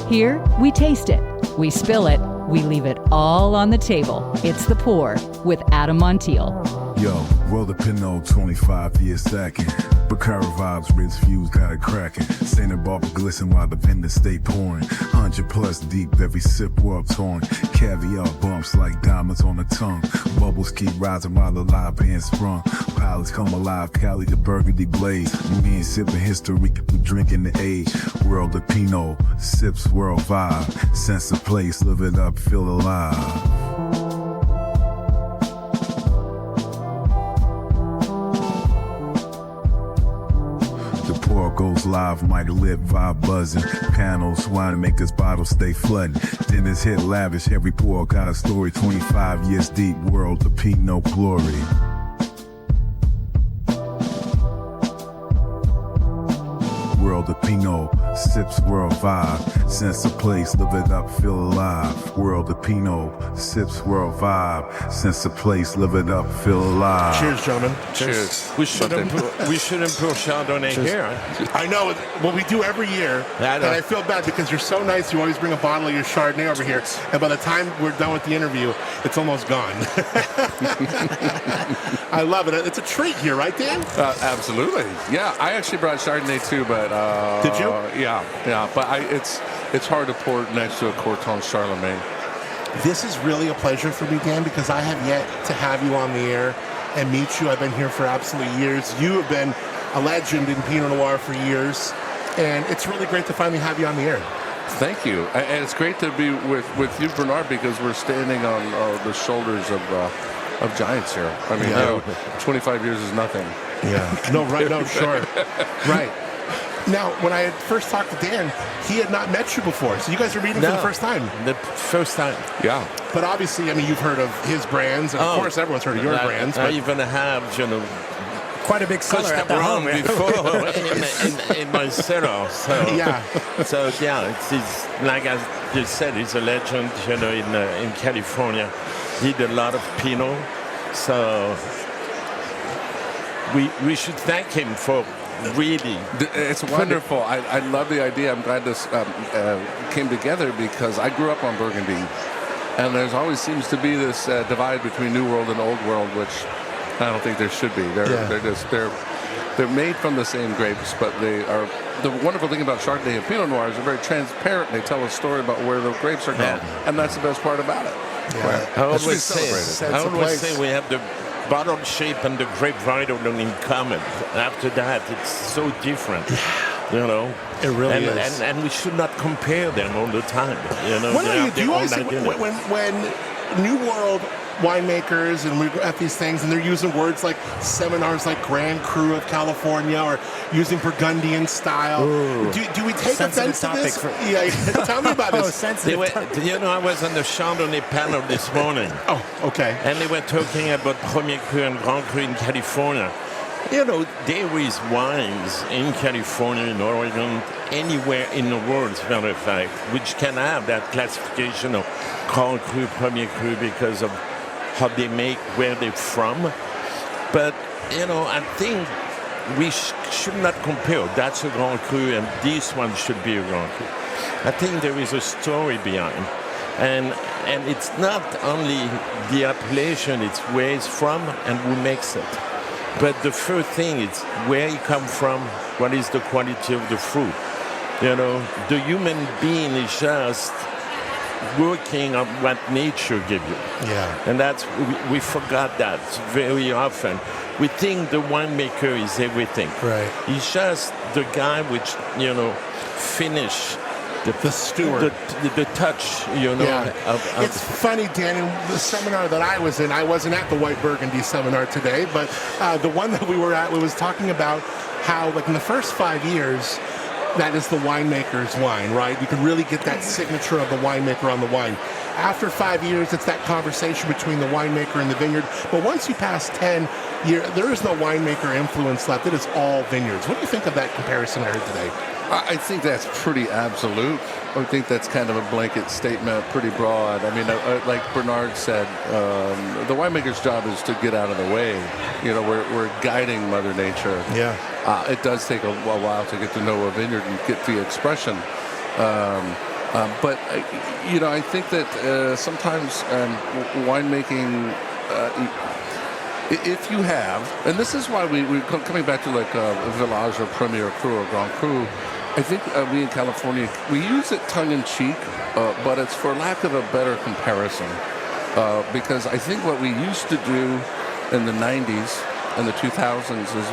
Here, we taste it, we spill it, we leave it all on the table. It's The Pour with Adam Montiel. Yo, World of Pinot 25 years stacking. Bacara vibes, Ritz views got it cracking. Santa Barbara glisten while the vendors stay pouring. 100 plus deep, every sip world torn. Caviar bumps like diamonds on the tongue. Bubbles keep rising while the live band sprung. Pilots come alive, Cali to Burgundy blaze. Me and sipping history, we drinking the age. World of Pinot, sips world vibe. Sense of place, live it up, feel alive. Goes live, mic lit, vibe buzzing. Panels, winemakers, bottles stay flooding. Dinners hit lavish, every pour got a story. 25 years deep, World of Pinot glory. World of Pinot, sips world vibe. Sense of place, live it up, feel alive. World of Pinot, sips world vibe. Sense of place, live it up, feel alive. Cheers, gentlemen. Cheers. We shouldn't pour Chardonnay here. I know what we do every year, and I feel bad because you're so nice. You always bring a bottle of your Chardonnay over here, and by the time we're done with the interview, it's almost gone. I love it. It's a treat here, right, Dan? Absolutely. Yeah, I actually brought Chardonnay too, but did you? Yeah. But it's hard to pour next to a Corton Charlemagne. This is really a pleasure for me, Dan, because I have yet to have you on the air and meet you. I've been here for absolutely years. You have been a legend in Pinot Noir for years, and it's really great to finally have you on the air. Thank you. And it's great to be with you, Bernard, because we're standing on the shoulders of giants here. I mean, 25 years is nothing. Yeah. No, right. No, sure. Right. Now, when I had first talked to Dan, he had not met you before. So you guys are meeting for the first time. The first time. Yeah. But obviously, I mean, you've heard of his brands. And of course, everyone's heard of your brands. I even have, quite a big seller at the home before in my cellar. So, yeah. So, yeah, it's like I just said, he's a legend, in California. He did a lot of Pinot. So we should thank him for really. It's wonderful. I love the idea. I'm glad this came together because I grew up on Burgundy, and there's always seems to be this divide between New World and Old World, which I don't think there should be. They're made from the same grapes, but they are. The wonderful thing about Chardonnay and Pinot Noir is they're very transparent. They tell a story about where the grapes are going, and that's the best part about it. Yeah. I always say we have the bottle shape and the grape varietal in common. After that, it's so different. It really is. And we should not compare them all the time. Do you always when New World winemakers and we're at these things and they're using words like seminars like Grand Cru of California or using Burgundian style. Do we take offense to this? Tell me about this. I was on the Chardonnay panel this morning. Oh, okay. And they were talking about Premier Cru and Grand Cru in California. There is wines in California, in Oregon, anywhere in the world, as a matter of fact, which can have that classification of Grand Cru, Premier Cru because of how they make, where they're from. But, I think we should not compare. That's a Grand Cru, and this one should be a Grand Cru. I think there is a story behind. And it's not only the appellation, it's where it's from and who makes it. But the first thing is where you come from, what is the quality of the fruit. The human being is just working on what nature gives you. Yeah. And that's, we forgot that very often. We think the winemaker is everything. Right. He's just the guy which, finish the steward. The touch, It's funny, Dan, in the seminar that I was in, I wasn't at the White Burgundy seminar today, but the one that we were at, we was talking about how, like, in the first 5 years, that is the winemaker's wine, right? You can really get that signature of the winemaker on the wine. After 5 years, it's that conversation between the winemaker and the vineyard. But once you pass 10 years, there is no winemaker influence left. It is all vineyards. What do you think of that comparison I heard today? I think that's pretty absolute. I think that's kind of a blanket statement, pretty broad. I mean, like Bernard said, the winemaker's job is to get out of the way. We're guiding Mother Nature. Yeah. It does take a while to get to know a vineyard and get the expression. But I think that sometimes winemaking, if you have, and this is why we coming back to like Village or Premier Cru or Grand Cru, I think we in California, we use it tongue-in-cheek, but it's for lack of a better comparison. Because I think what we used to do in the 90s and the 2000s is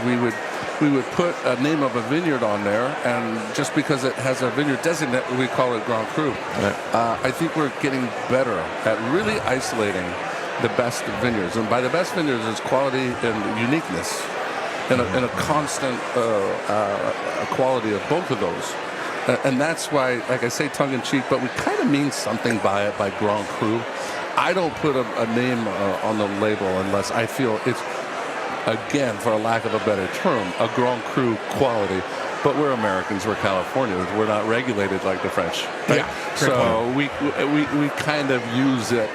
we would put a name of a vineyard on there, and just because it has a vineyard designate, we call it Grand Cru. Right. I think we're getting better at really isolating the best vineyards. And by the best vineyards, it's quality and uniqueness, and a constant quality of both of those. And that's why, like I say, tongue-in-cheek, but we kind of mean something by it, by Grand Cru. I don't put a name on the label unless I feel it's, again, for a lack of a better term, a Grand Cru quality. But we're Americans, we're Californians, we're not regulated like the French. Right? Yeah, so we kind of use it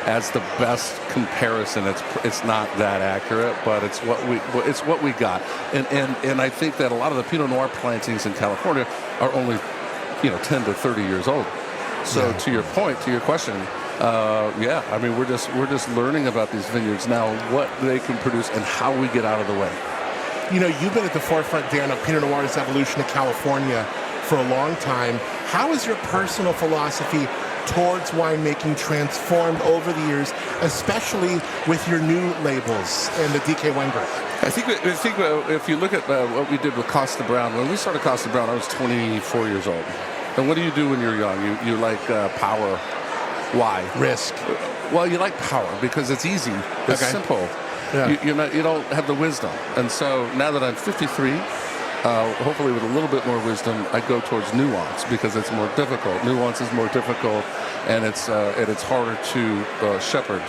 as the best comparison. It's not that accurate, but it's what we got. And I think that a lot of the Pinot Noir plantings in California are only 10 to 30 years old. So to your point, to your question, I mean, we're just learning about these vineyards now, what they can produce, and how we get out of the way. You've been at the forefront, Dan, of Pinot Noir's evolution in California for a long time. How has your personal philosophy towards winemaking transformed over the years, especially with your new labels and the DK Wine Group? I think if you look at what we did with Kosta Browne, when we started Kosta Browne, I was 24 years old. And what do you do when you're young? You like power. Why? Risk. Well, you like power because it's easy. It's simple. Yeah. You don't have the wisdom. And so now that I'm 53, hopefully with a little bit more wisdom, I go towards nuance because it's more difficult. Nuance is more difficult, and it's harder to shepherd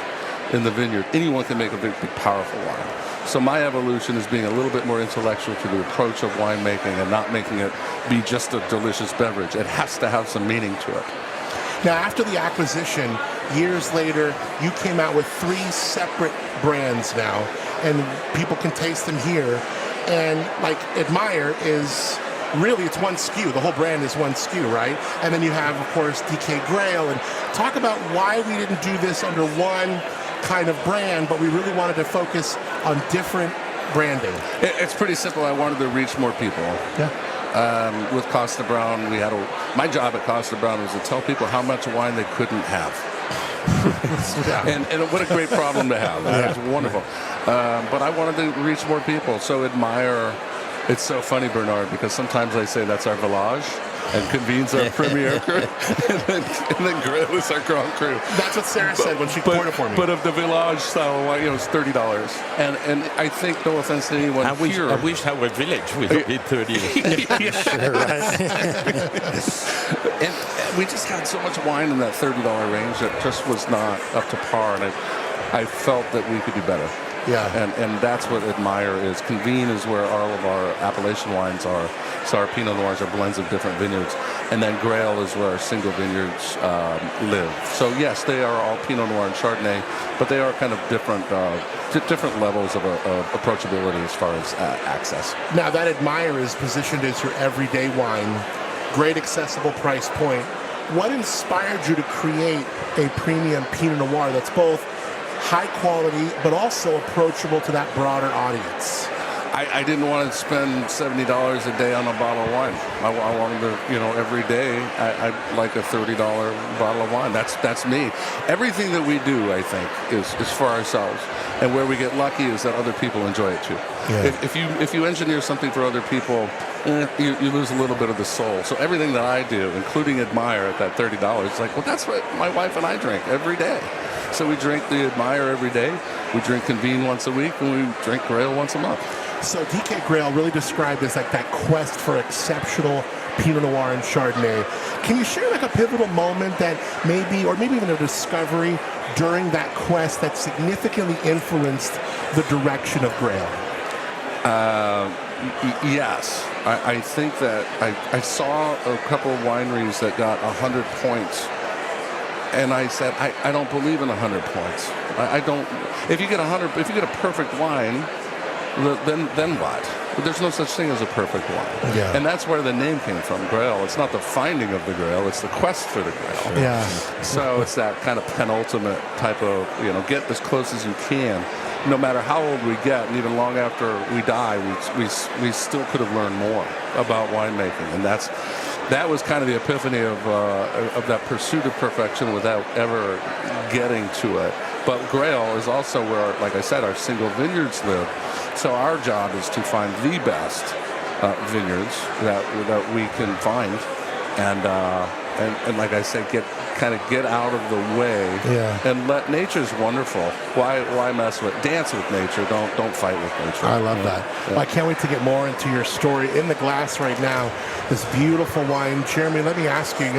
in the vineyard. Anyone can make a big, powerful wine. So my evolution is being a little bit more intellectual to the approach of winemaking and not making it be just a delicious beverage. It has to have some meaning to it. Now, after the acquisition, years later, you came out with 3 separate brands now, and people can taste them here. And like Admire is really, it's one SKU. The whole brand is one SKU, right? And then you have, of course, DK Grail. And talk about why we didn't do this under one kind of brand, but we really wanted to focus on different branding. It's pretty simple. I wanted to reach more people. Yeah. With Kosta Browne, my job at Kosta Browne was to tell people how much wine they couldn't have. and what a great problem to have. It was wonderful. But I wanted to reach more people. So Admire, it's so funny, Bernard, because sometimes I say that's our Village, and Convene's our Premier Cru, and then Grail is our Grand Cru. That's what Sarah said when she poured it for me. But of the Village style wine, it's $30. And I think, no offense to anyone here, I wish our village would be 30. And we just had so much wine in that $30 range that just was not up to par, and I felt that we could do better. Yeah. And that's what Admire is. Convene is where all of our appellation wines are. So our Pinot Noirs are blends of different vineyards. And then Grail is where our single vineyards live. So yes, they are all Pinot Noir and Chardonnay, but they are kind of different levels of approachability as far as access. Now that Admire is positioned as your everyday wine, great accessible price point. What inspired you to create a premium Pinot Noir that's both high quality, but also approachable to that broader audience? I didn't want to spend $70 a day on a bottle of wine. I wanted to, every day, I like a $30 bottle of wine. That's me. Everything that we do, I think, is for ourselves. And where we get lucky is that other people enjoy it too. Yeah. If you engineer something for other people, you lose a little bit of the soul. So everything that I do, including Admire at that $30, it's like, well, that's what my wife and I drink every day. So we drink the Admire every day, we drink Convene once a week, and we drink Grail once a month. So DK Grail really described as like that quest for exceptional Pinot Noir and Chardonnay. Can you share like a pivotal moment that maybe, or maybe even a discovery during that quest that significantly influenced the direction of Grail? Yes. I think that I saw a couple of wineries that got 100 points. And I said, I don't believe in 100 points. I don't. If you get a perfect wine, then what? but there's no such thing as a perfect wine. Yeah. And that's where the name came from, Grail. It's not the finding of the Grail, it's the quest for the Grail. Yeah. So it's that kind of penultimate type of, get as close as you can. No matter how old we get, and even long after we die, we still could have learned more about winemaking. And that was kind of the epiphany of that pursuit of perfection without ever getting to it. But Grail is also where, like I said, our single vineyards live. So our job is to find the best vineyards that we can find, and like I said, get out of the way, and let nature's wonderful. Why mess with? Dance with nature. Don't fight with nature. I love that. Well, I can't wait to get more into your story. In the glass right now, this beautiful wine. Jeremy, let me ask you,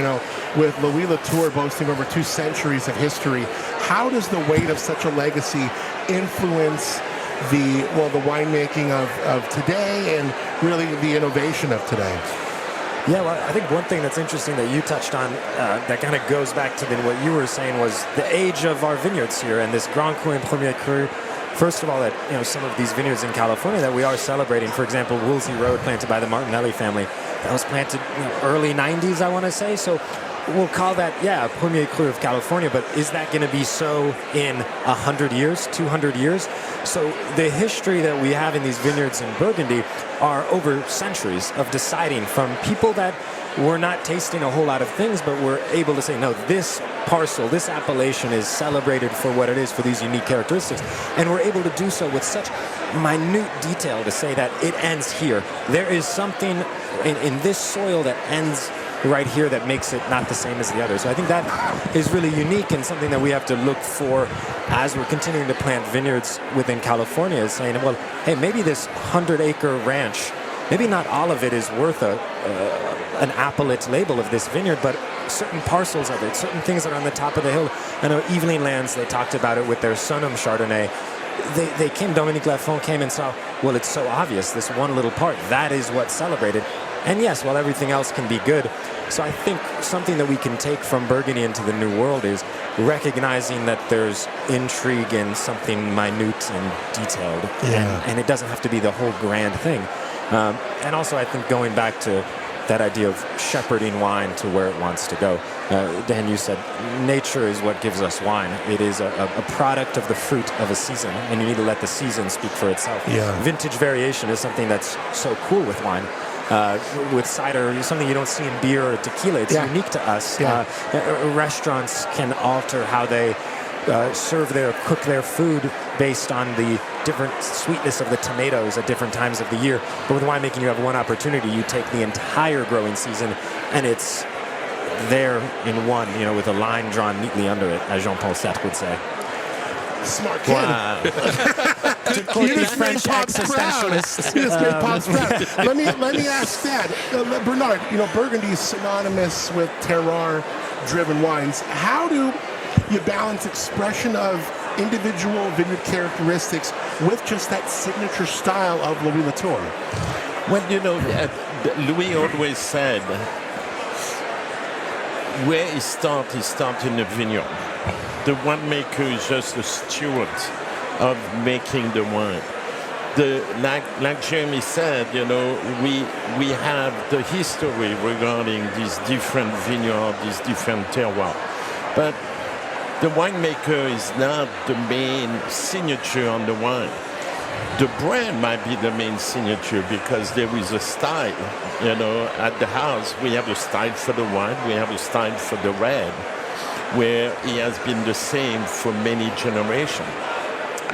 with Louis Latour boasting over 2 centuries of history, how does the weight of such a legacy influence the winemaking of today and really the innovation of today? Yeah, well, I think one thing that's interesting that you touched on that kind of goes back to what you were saying was the age of our vineyards here and this Grand Cru and Premier Cru. First of all, that some of these vineyards in California that we are celebrating, for example, Woolsey Road, planted by the Martinelli family, that was planted early 90s, I want to say. So we'll call that, Premier Cru of California, but is that going to be so in 100 years, 200 years? So the history that we have in these vineyards in Burgundy are over centuries of deciding from people that were not tasting a whole lot of things, but were able to say, no, this parcel, this appellation is celebrated for what it is, for these unique characteristics. And we're able to do so with such minute detail to say that it ends here. There is something in this soil that ends right here that makes it not the same as the others. So I think that is really unique and something that we have to look for as we're continuing to plant vineyards within California, is saying, well, hey, maybe this 100-acre ranch, maybe not all of it is worth an appellate label of this vineyard, but certain parcels of it, certain things that are on the top of the hill. I know Evening Lands, they talked about it with their Sonum Chardonnay. They came, Dominique Lafont came and saw, well, it's so obvious, this one little part, that is what's celebrated. And yes, while everything else can be good. So I think something that we can take from Burgundy into the New World is recognizing that there's intrigue in something minute and detailed. And it doesn't have to be the whole grand thing. And also I think going back to that idea of shepherding wine to where it wants to go. Dan, you said nature is what gives us wine. It is a product of the fruit of a season, and you need to let the season speak for itself. Vintage variation is something that's so cool with wine. With cider, something you don't see in beer or tequila. It's unique to us. Restaurants can alter how they cook their food based on the different sweetness of the tomatoes at different times of the year. But with winemaking, you have one opportunity. You take the entire growing season, and it's there in one, with a line drawn neatly under it, as Jean-Paul Sartre would say. Smart kid. Wow. You just made Pops proud. Let me ask Dad. Bernard, Burgundy is synonymous with terroir-driven wines. How do you balance expression of individual vineyard characteristics with just that signature style of Louis Latour? Well, Louis always said, where he starts in the vineyard. The winemaker is just a steward of making the wine. Like Jeremy said, we have the history regarding these different vineyards, these different terroirs. But the winemaker is not the main signature on the wine. The brand might be the main signature because there is a style. At the house, we have a style for the wine, we have a style for the red, where he has been the same for many generations.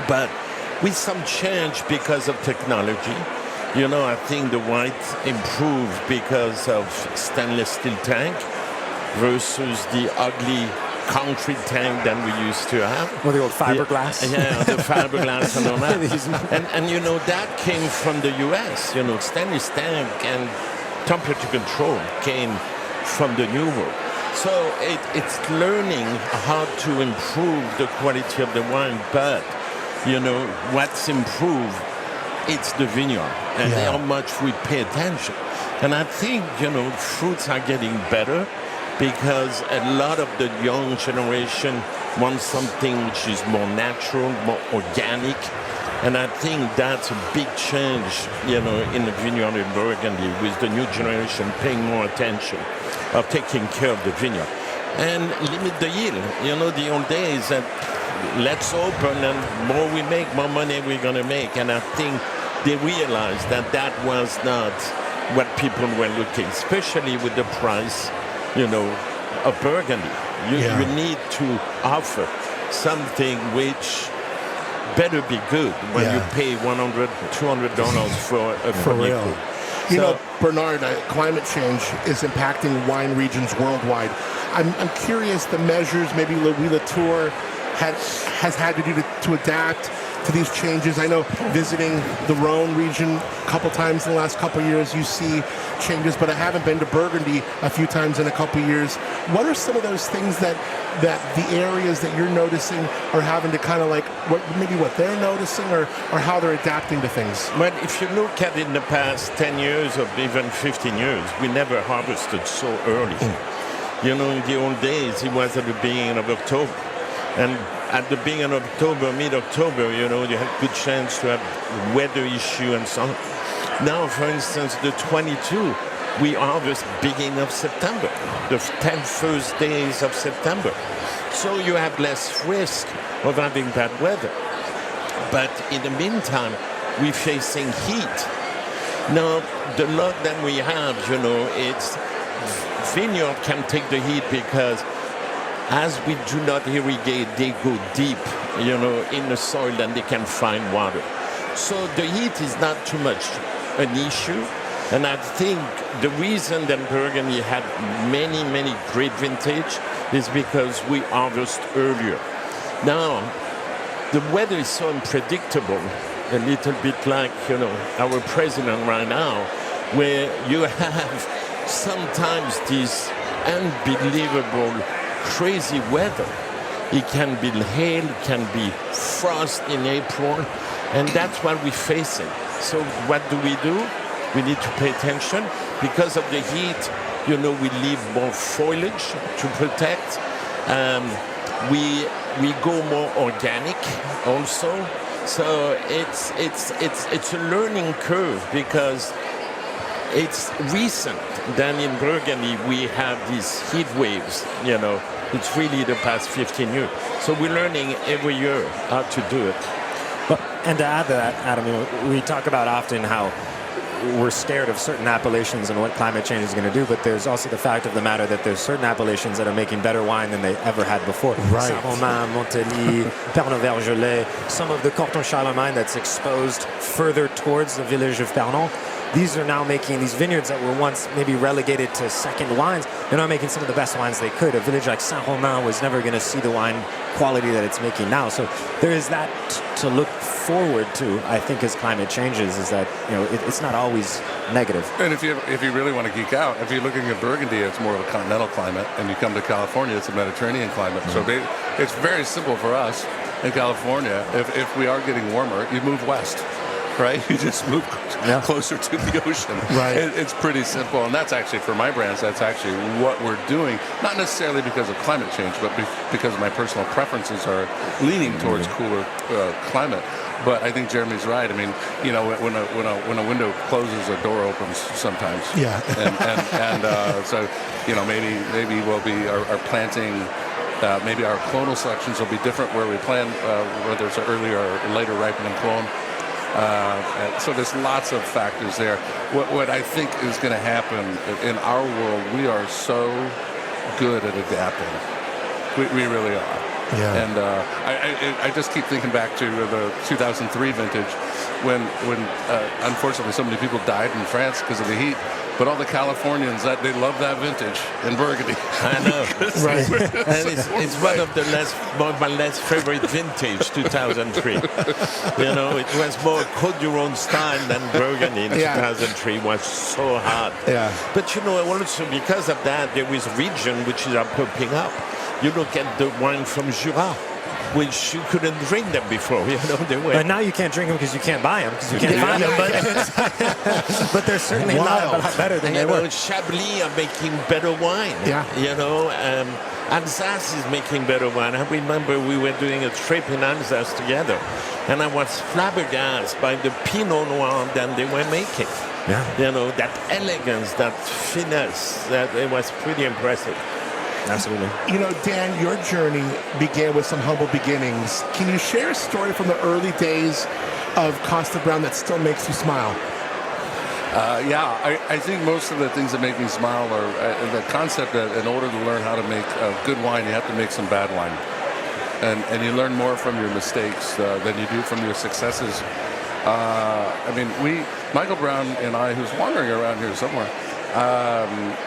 But with some change because of technology, I think the white improved because of stainless steel tank versus the ugly concrete tank that we used to have. Or the old fiberglass. The fiberglass and all that. And that came from the US. Stainless tank and temperature control came from the New World. So it's learning how to improve the quality of the wine, but, what's improved, it's the vineyard and how much we pay attention. And I think, fruits are getting better because a lot of the young generation want something which is more natural, more organic. And I think that's a big change, in the vineyard in Burgundy, with the new generation paying more attention of taking care of the vineyard. And limit the yield. The old days that let's open and more we make, more money we're going to make. And I think they realized that that was not what people were looking, especially with the price, of Burgundy. You need to offer something which better be good when you pay $100, $200 for a Premier Cru. Bernard, climate change is impacting wine regions worldwide. I'm curious the measures maybe Louis Latour has had to do to adapt to these changes. I know visiting the Rhone region a couple times in the last couple of years, you see changes, but I haven't been to Burgundy a few times in a couple of years. What are some of those things that the areas that you're noticing are having to kind of like, what they're noticing or how they're adapting to things? But if you look at in the past 10 years or even 15 years, we never harvested so early. In the old days, it was at the beginning of October. And at the beginning of October, mid-October, you had good chance to have weather issue and so on. Now, for instance, the 22, we harvest beginning of September, the 10 first days of September. So you have less risk of having bad weather. But in the meantime, we're facing heat. Now, the luck that we have, it's vineyard can take the heat because as we do not irrigate, they go deep, in the soil and they can find water. So the heat is not too much an issue. And I think the reason that Burgundy had many, many great vintage is because we harvest earlier. Now, the weather is so unpredictable, a little bit like, our president right now, where you have sometimes this unbelievable crazy weather. It can be hail, it can be frost in April, and that's what we're facing. So what do? We need to pay attention. Because of the heat, we leave more foliage to protect. We go more organic also. So it's a learning curve because it's recent that in Burgundy we have these heat waves, It's really the past 15 years. So we're learning every year how to do it. And to add to that, Adam, we talk about often how we're scared of certain appellations and what climate change is going to do, but there's also the fact of the matter that there's certain appellations that are making better wine than they ever had before. Right. Saint-Romain, Montélie, Pernod Vergelais, some of the Corton Charlemagne that's exposed further towards the village of Pernod. These are now making these vineyards that were once maybe relegated to second wines. They're now making some of the best wines they could. A village like Saint-Romain was never going to see the wine quality that it's making now. So there is that to look forward to, I think, as climate changes, is that it's not always negative. And if you really want to geek out, if you're looking at Burgundy, it's more of a continental climate, and you come to California, it's a Mediterranean climate. So it's very simple for us in California. If we are getting warmer, you move west. Right? You just move closer to the ocean. Right. It's pretty simple. And that's actually, for my brands, that's actually what we're doing. Not necessarily because of climate change, but because my personal preferences are leaning towards cooler climate. But I think Jeremy's right. I mean, when a window closes, a door opens sometimes. Yeah. and so, maybe we'll be our planting. Maybe our clonal selections will be different where we plan, whether it's an earlier or later ripening clone. So there's lots of factors there. What I think is going to happen in our world, we are so good at adapting. We really are. Yeah. And I just keep thinking back to the 2003 vintage when unfortunately so many people died in France because of the heat. But all the Californians, they love that vintage in Burgundy. I know. Right. And it's one of my last favorite vintage, 2003. It was more Côte du Rhône style than Burgundy in 2003. It was so hot. Yeah. But also because of that, there is a region which is popping up. You look at the wine from Jura, which you couldn't drink them before. They were. But now you can't drink them because you can't buy them because you can't find them. But they're certainly a lot better than they were. Chablis are making better wine. Yeah. Alsace is making better wine. I remember we were doing a trip in Alsace together, and I was flabbergasted by the Pinot Noir that they were making. Yeah. You know, that elegance, that finesse, that it was pretty impressive. Absolutely. You know, Dan, your journey began with some humble beginnings. Can you share a story from the early days of Kosta Browne that still makes you smile? I think most of the things that make me smile are the concept that in order to learn how to make good wine, you have to make some bad wine. And you learn more from your mistakes than you do from your successes. Michael Browne and I, who's wandering around here somewhere,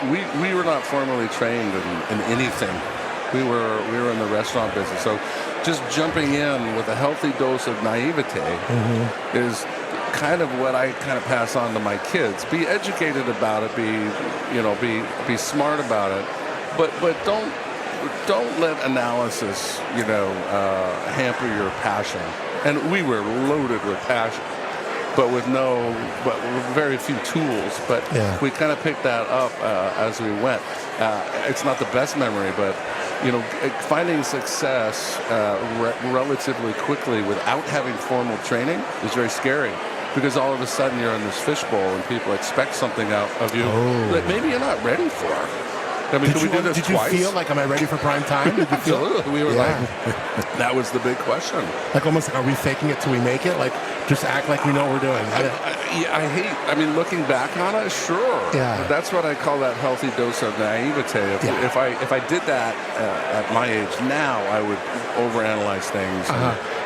we were not formally trained in anything. We were in the restaurant business. So just jumping in with a healthy dose of naivete is kind of what I kind of pass on to my kids. Be educated about it. Be smart about it. But don't let analysis hamper your passion. And we were loaded with passion, but with very few tools. But we kind of picked that up as we went. It's not the best memory, but finding success relatively quickly without having formal training is very scary. Because all of a sudden you're in this fishbowl and people expect something out of you that maybe you're not ready for. I mean, can we do this twice? Did you feel like, am I ready for prime time? Did you feel Absolutely. We were like, that was the big question. like almost like, are we faking it till we make it? Like, just act like we know what we're doing. Looking back on it, sure. Yeah. But that's what I call that healthy dose of naivete. If I did that at my age now, I would overanalyze things.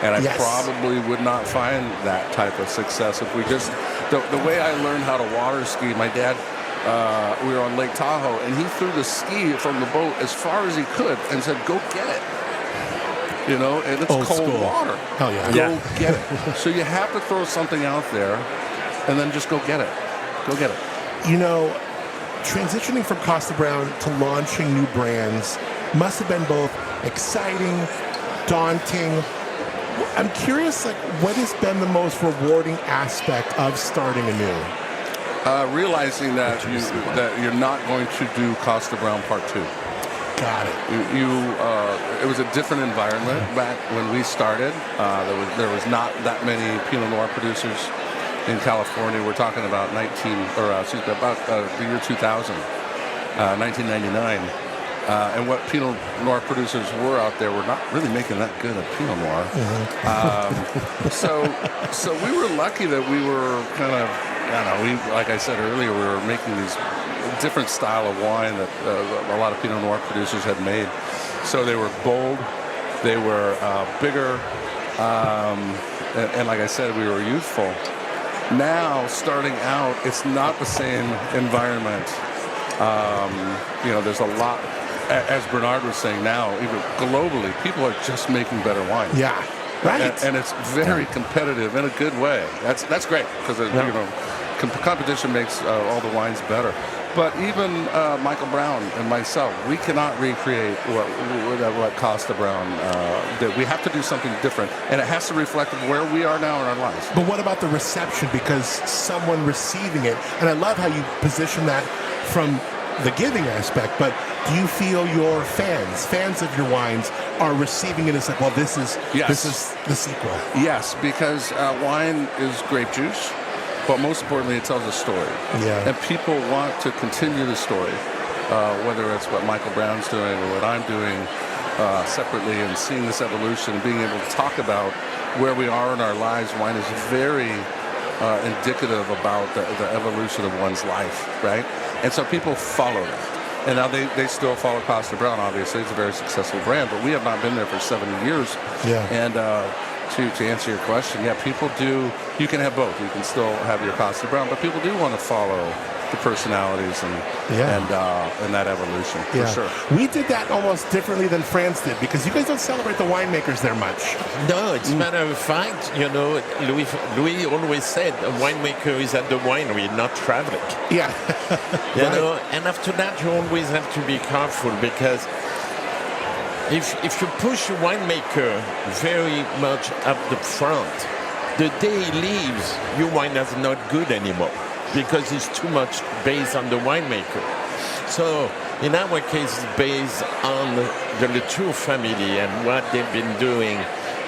And I probably would not find that type of success if we just... The way I learned how to water ski, my dad... we were on Lake Tahoe, and he threw the ski from the boat as far as he could and said, "Go get it." And it's Old cold school. water. Hell yeah. Go get it. So you have to throw something out there, and then just go get it. Go get it. Transitioning from Kosta Browne to launching new brands must have been both exciting, daunting. I'm curious, what has been the most rewarding aspect of starting anew? Realizing that you're not going to do Kosta Browne Part 2. Got it. It was a different environment back when we started. There was not that many Pinot Noir producers in California. We're talking about the year 2000, 1999. And what Pinot Noir producers were out there were not really making that good of Pinot Noir. So we were lucky that we were kind of, like I said earlier, we were making these different style of wine that a lot of Pinot Noir producers had made. So they were bold, they were bigger, and like I said, we were youthful. Now, starting out, it's not the same environment. There's a lot, as Bernard was saying now, even globally, people are just making better wine. Yeah, right. And it's very competitive in a good way. That's great because competition makes all the wines better. But even Michael Browne and myself, we cannot recreate what Kosta Browne did. We have to do something different, and it has to reflect where we are now in our lives. But what about the reception? Because someone receiving it, and I love how you position that from the giving aspect, but do you feel your fans of your wines are receiving it as like, well, this is the sequel? Yes, because wine is grape juice, but most importantly, it tells a story. Yeah. And people want to continue the story, whether it's what Michael Browne's doing or what I'm doing separately, and seeing this evolution and being able to talk about where we are in our lives. Wine is very indicative about the evolution of one's life, right? And so people follow that. And now they still follow Kosta Browne, obviously. It's a very successful brand, but we have not been there for 70 years. Yeah. And to answer your question, people do. You can have both. You can still have your Kosta Browne, but people do want to follow the personalities and that evolution, for sure. We did that almost differently than France did, because you guys don't celebrate the winemakers there much. No, it's a matter of fact, Louis always said a winemaker is at the winery, not traveling. Yeah. And after that, you always have to be careful, because if you push a winemaker very much up the front, the day he leaves, your wine is not good anymore, because it's too much based on the winemaker. So in our case, it's based on the Latour family and what they've been doing.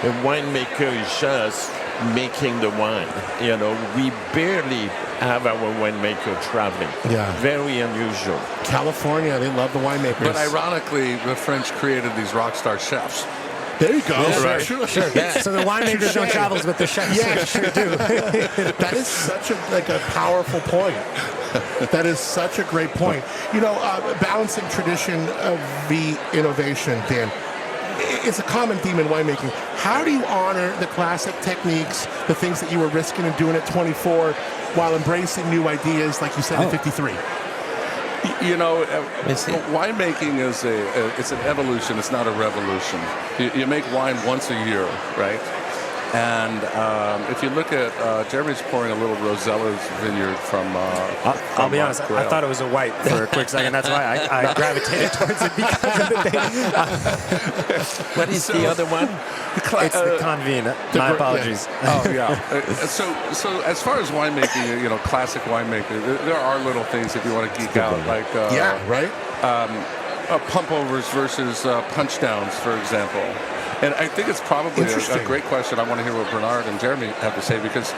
The winemaker is just making the wine. You know, we barely have our winemaker traveling. Yeah. Very unusual. California, they love the winemakers. But ironically, the French created these rock star chefs. There you go. Yeah, right. Sure. Yeah. So the winemakers don't travel, but the chefs sure do. That is such a powerful point. That is such a great point. You know, balancing tradition v innovation, Dan. It's a common theme in winemaking. How do you honor the classic techniques, the things that you were risking and doing at 24, while embracing new ideas, like you said, at 53? You know, winemaking is it's an evolution. It's not a revolution. You make wine once a year, right? And if you look at Jeremy's pouring a little Rosella's vineyard from I'll be honest, I thought it was a white for a quick second. That's why I gravitated towards it because of the thing. What is the other one? It's the Convene. My apologies. Yeah. Oh, yeah. So as far as winemaking, you know, classic winemaking, there are little things if you want to geek out, like pump overs versus punch downs, for example. And I think it's probably a great question. I want to hear what Bernard and Jeremy have to say, because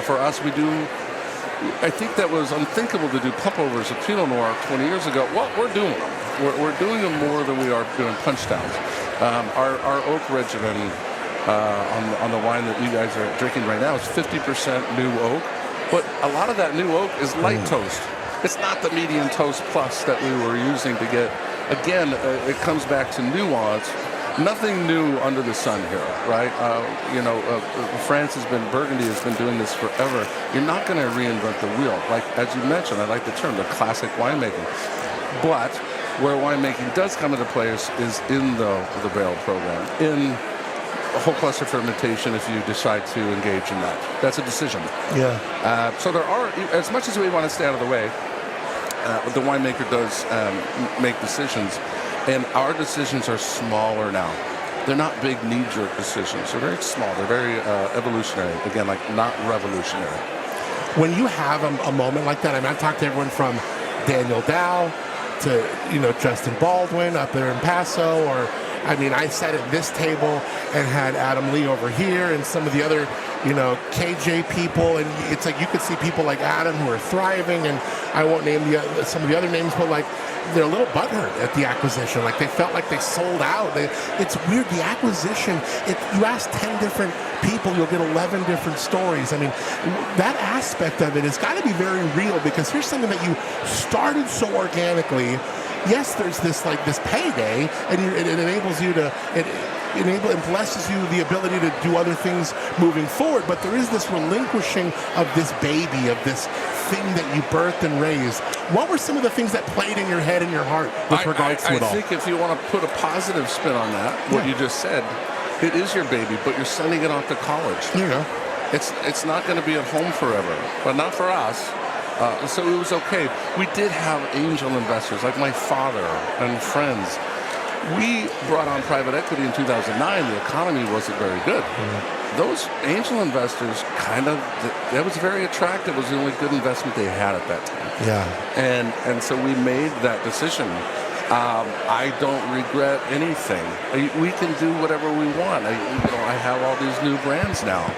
for us, I think that was unthinkable to do pump overs of Pinot Noir 20 years ago. Well, we're doing them. We're doing them more than we are doing punch downs. Our oak regimen on the wine that you guys are drinking right now is 50% new oak, but a lot of that new oak is light toast. It's not the medium toast plus that we were using to get. Again, it comes back to nuance. Nothing new under the sun here, right? France Burgundy has been doing this forever. You're not going to reinvent the wheel. Like, as you mentioned, I like the term, the classic winemaking. But where winemaking does come into play is in the barrel program, in whole cluster fermentation if you decide to engage in that. That's a decision. Yeah. So there are, as much as we want to stay out of the way, the winemaker does make decisions. And our decisions are smaller now. They're not big knee-jerk decisions. They're very small. They're very evolutionary. Again, like not revolutionary. When you have a moment like that, I mean, I've talked to everyone from Daniel Dow to, Justin Baldwin up there in Paso, or, I mean, I sat at this table and had Adam Lee over here and some of the other, KJ people, and it's like you could see people like Adam who are thriving, and I won't name some of the other names, but like, they're a little butthurt at the acquisition. Like, they felt like they sold out. It's weird. The acquisition, you ask 10 different people, you'll get 11 different stories. I mean, that aspect of it has got to be very real, because here's something that you started so organically. Yes, there's this payday, and it enables you to... It blesses you the ability to do other things moving forward, but there is this relinquishing of this baby, of this thing that you birthed and raised. What were some of the things that played in your head and your heart with regards to it all? I think if you want to put a positive spin on that, what you just said, it is your baby, but you're sending it off to college. It's not going to be at home forever, but not for us. So it was okay. We did have angel investors like my father and friends. We brought on private equity in 2009. The economy wasn't very good. Those angel investors that was very attractive. It was the only good investment they had at that time. Yeah. And so we made that decision. I don't regret anything. We can do whatever we want. I have all these new brands now.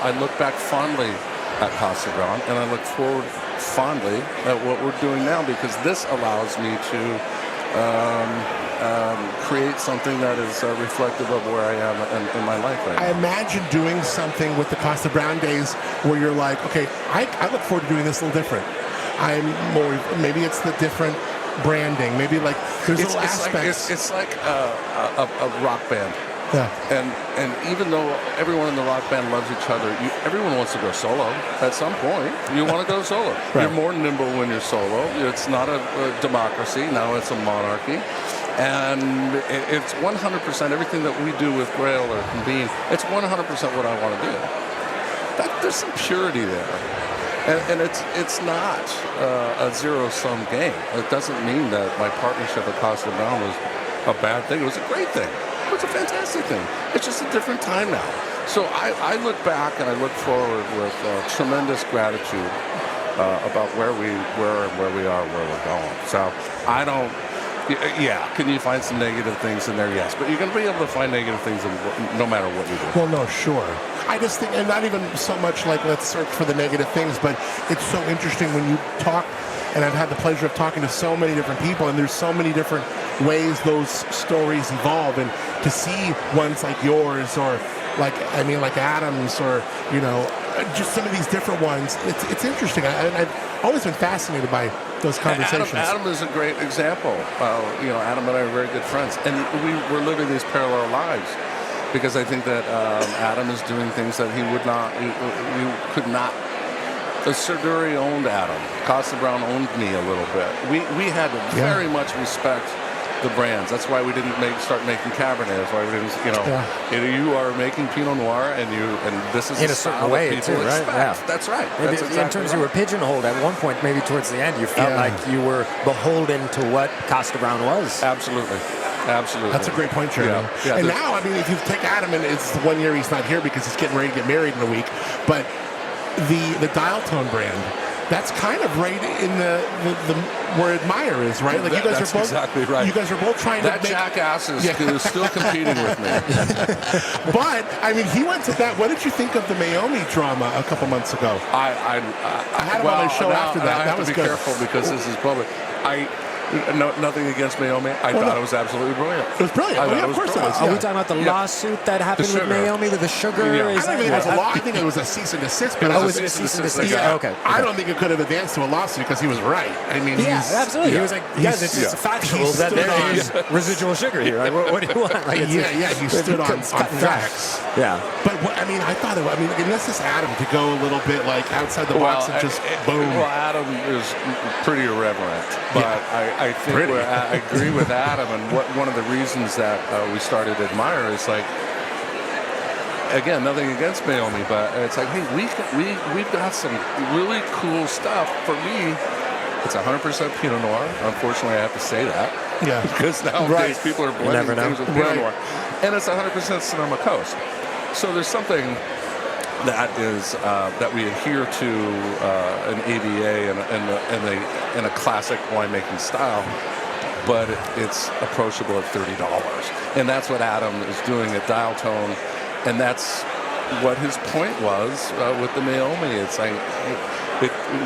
I look back fondly at Kosta Browne, and I look forward fondly at what we're doing now, because this allows me to create something that is reflective of where I am in my life right now. I imagine doing something with the Kosta Browne days where you're like, okay, I look forward to doing this a little different. Maybe it's the different branding. Maybe like there's little aspects. It's like a rock band. Yeah. And even though everyone in the rock band loves each other, everyone wants to go solo at some point. You want to go solo. Right. You're more nimble when you're solo. It's not a democracy. Now it's a monarchy. And it's 100% everything that we do with Grail or Convene. It's 100% what I want to do. There's some purity there. And it's not a zero-sum game. It doesn't mean that my partnership at Kosta Browne was a bad thing. It was a great thing. It was a fantastic thing. It's just a different time now. So I look back and I look forward with tremendous gratitude about where we were and where we are, where we're going. So I don't. Yeah, can you find some negative things in there? Yes, but you're going to be able to find negative things no matter what you do. Well, no, sure. I just think, and not even so much like let's search for the negative things, but it's so interesting when you talk, and I've had the pleasure of talking to so many different people, and there's so many different ways those stories evolve, and to see ones like yours or like Adam's or, just some of these different ones, it's interesting. I've always been fascinated by those conversations. Adam is a great example. Adam and I are very good friends, and we're living these parallel lives because I think that Adam is doing things that he would not, you could not. The Serduri owned Adam. Kosta Browne owned me a little bit. We had to very much respect the brands. That's why we didn't start making Cabernet. That's why we didn't, you are making Pinot Noir, and this is in a certain way too, right? Yeah, that's right. That's in terms, you were pigeonholed at one point. Maybe towards the end, you felt like you were beholden to what Kosta Browne was. Absolutely. That's a great point, Jeremy. Yeah, and now, if you take Adam, and it's 1 year he's not here because he's getting ready to get married in a week, but the Dial Tone brand, that's kind of right in the where Admire is, right? Like you guys are both exactly right. You guys are both trying that to make jackass is still competing with me. But he went to that. What did you think of the Mayomi drama a couple months ago? I had him on my show after that. That was good. Careful because this is public. Nothing against Mayomi. I thought it was absolutely brilliant. It was brilliant. Of course it was. Are we talking about the lawsuit that happened with Mayomi with the sugar? I don't think it was a law. I think it was a cease and desist. But it was a cease and desist. Yeah. Okay. I don't think it could have advanced to a lawsuit because he was right. Absolutely. He was like, guys, it's just factual that there is residual sugar here. Like, what do you want? Like, he stood on facts. Yeah. But I thought it. Unless it's Adam to go a little bit like outside the box and just boom. Well, Adam is pretty irreverent, but I think I agree with Adam, and one of the reasons that we started Admire is like, again, nothing against Mayomi, but it's like, hey, we've got some really cool stuff. For me, it's 100% Pinot Noir. Unfortunately, I have to say that. Yeah. Because nowadays people are blending things with Pinot Noir, and it's 100% Sonoma Coast. So there's something that is that we adhere to an AVA and a classic winemaking style, but it's approachable at $30, and that's what Adam is doing at Dial Tone, and that's what his point was with the Mayomi. It's like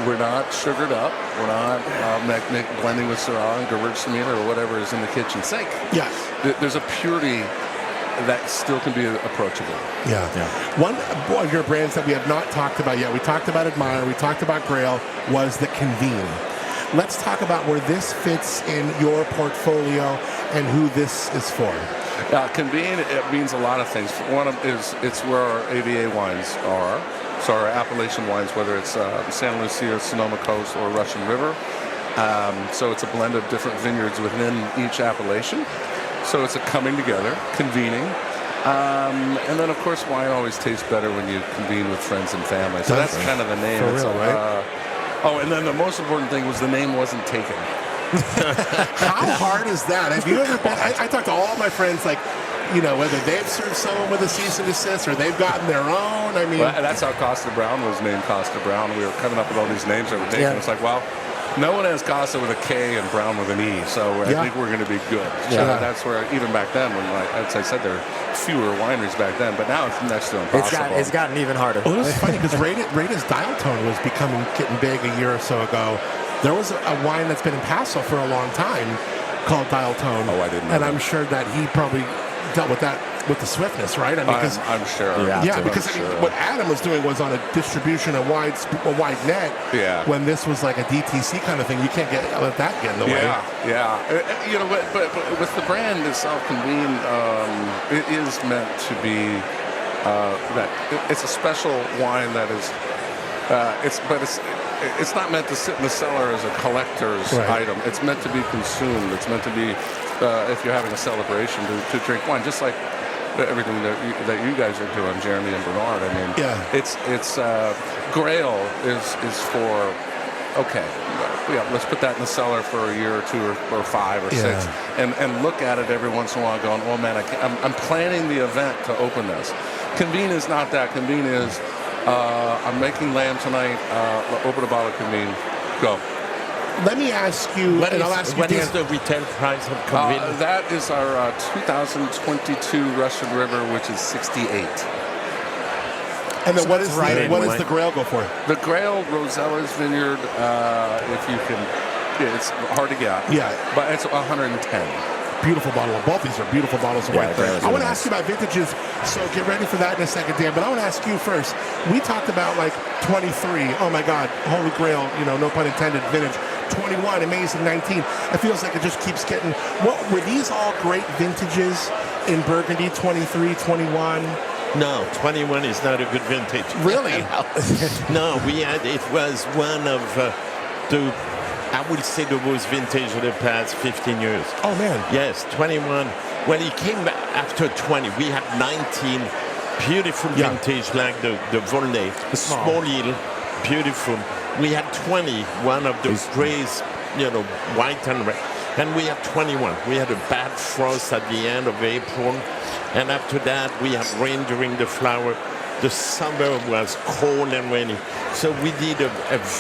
we're not sugared up, we're not blending with Syrah and Gewürztraminer or whatever is in the kitchen sink. Yeah, there's a purity that still can be approachable. Yeah. One of your brands that we have not talked about yet, we talked about Admire, we talked about Grail, was the Convene. Let's talk about where this fits in your portfolio and who this is for. Convene, it means a lot of things. One is it's where our AVA wines are, so our appellation wines, whether it's Santa Lucia, Sonoma Coast, or Russian River. So it's a blend of different vineyards within each appellation. So it's a coming together, convening. And then, of course, wine always tastes better when you convene with friends and family. So that's kind of the name. For real, right? And then the most important thing was the name wasn't taken. How hard is that? Have you ever been? I talk to all my friends, like, whether they've served someone with a cease and desist or they've gotten their own. Well, that's how Kosta Browne was named Kosta Browne. We were coming up with all these names that were taken. Yeah. It's like, well, no one has Kosta with a K and Brown with an E, so I think we're going to be good. So that's where, even back then, when, as I said, there were fewer wineries back then, but now it's next to impossible. It's gotten even harder. Well, it was funny because Rita's Dial Tone was getting big a year or so ago. There was a wine that's been in Paso for a long time called Dial Tone. Oh, I didn't know And that. I'm sure that he probably dealt with that with the swiftness, right? I'm sure. Yeah, because what Adam was doing was on a distribution, a wide net. Yeah. When this was like a DTC kind of thing, you can't let that get in the way. Yeah. But with the brand itself, Convene, it is meant to be that it's a special wine that is. It's not meant to sit in the cellar as a collector's item. It's meant to be consumed. It's meant to be, if you're having a celebration, to drink wine, just like everything that you guys are doing, Jeremy and Bernard. It's Grail is for, let's put that in the cellar for a year or two or 5 or 6 and look at it every once in a while going, oh man, I'm planning the event to open this. Convene is not that. Convene is I'm making lamb tonight. Open a bottle of Convene. Go. Let me ask you, What and is, I'll ask you, what Dan. is the retail price of Convene? That is our 2022 Russian River, which is 68. And then what is right in what line. does the Grail go for? The Grail Rosella's Vineyard, if you can, it's hard to get. Yeah. But it's 110. Beautiful bottle. Both these are beautiful bottles of Yeah, white. Grail's I want really to ask you about vintages, so get ready for that in a second, Dan. But I want to ask you first. We talked about like 23. Oh my God, Holy Grail. No pun intended. Vintage. 21, amazing. 19. It feels like it just keeps getting. What were these all great vintages in Burgundy? 23, 21. No, 21 is not a good vintage. Really? No, it was one of I would say the worst vintage of the past 15 years. Oh man. Yes, 21. When it came back after 20, we had 19 beautiful vintage like the Volnay, the small hill, beautiful. We had 20, one of the grays, white and red. And we had 21. We had a bad frost at the end of April. And after that, we had rain during the flower. The summer was cold and rainy. So we did a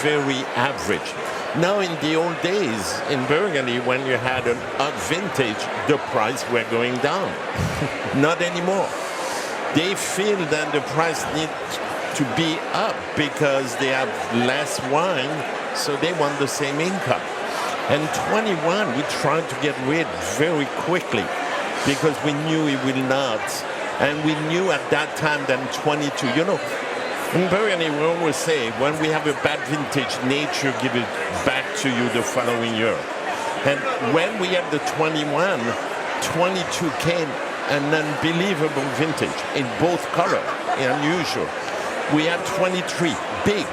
very average. Now, in the old days in Burgundy, when you had an up vintage, the price were going down. Not anymore. They feel that the price needs to be up because they have less wine, so they want the same income. And 21, we tried to get rid very quickly because we knew it will not. And we knew at that time that 22, in Burgundy, we always say, when we have a bad vintage, nature gives it back to you the following year. And when we had the 21, 22 came an unbelievable vintage in both color, unusual. We had 23 big,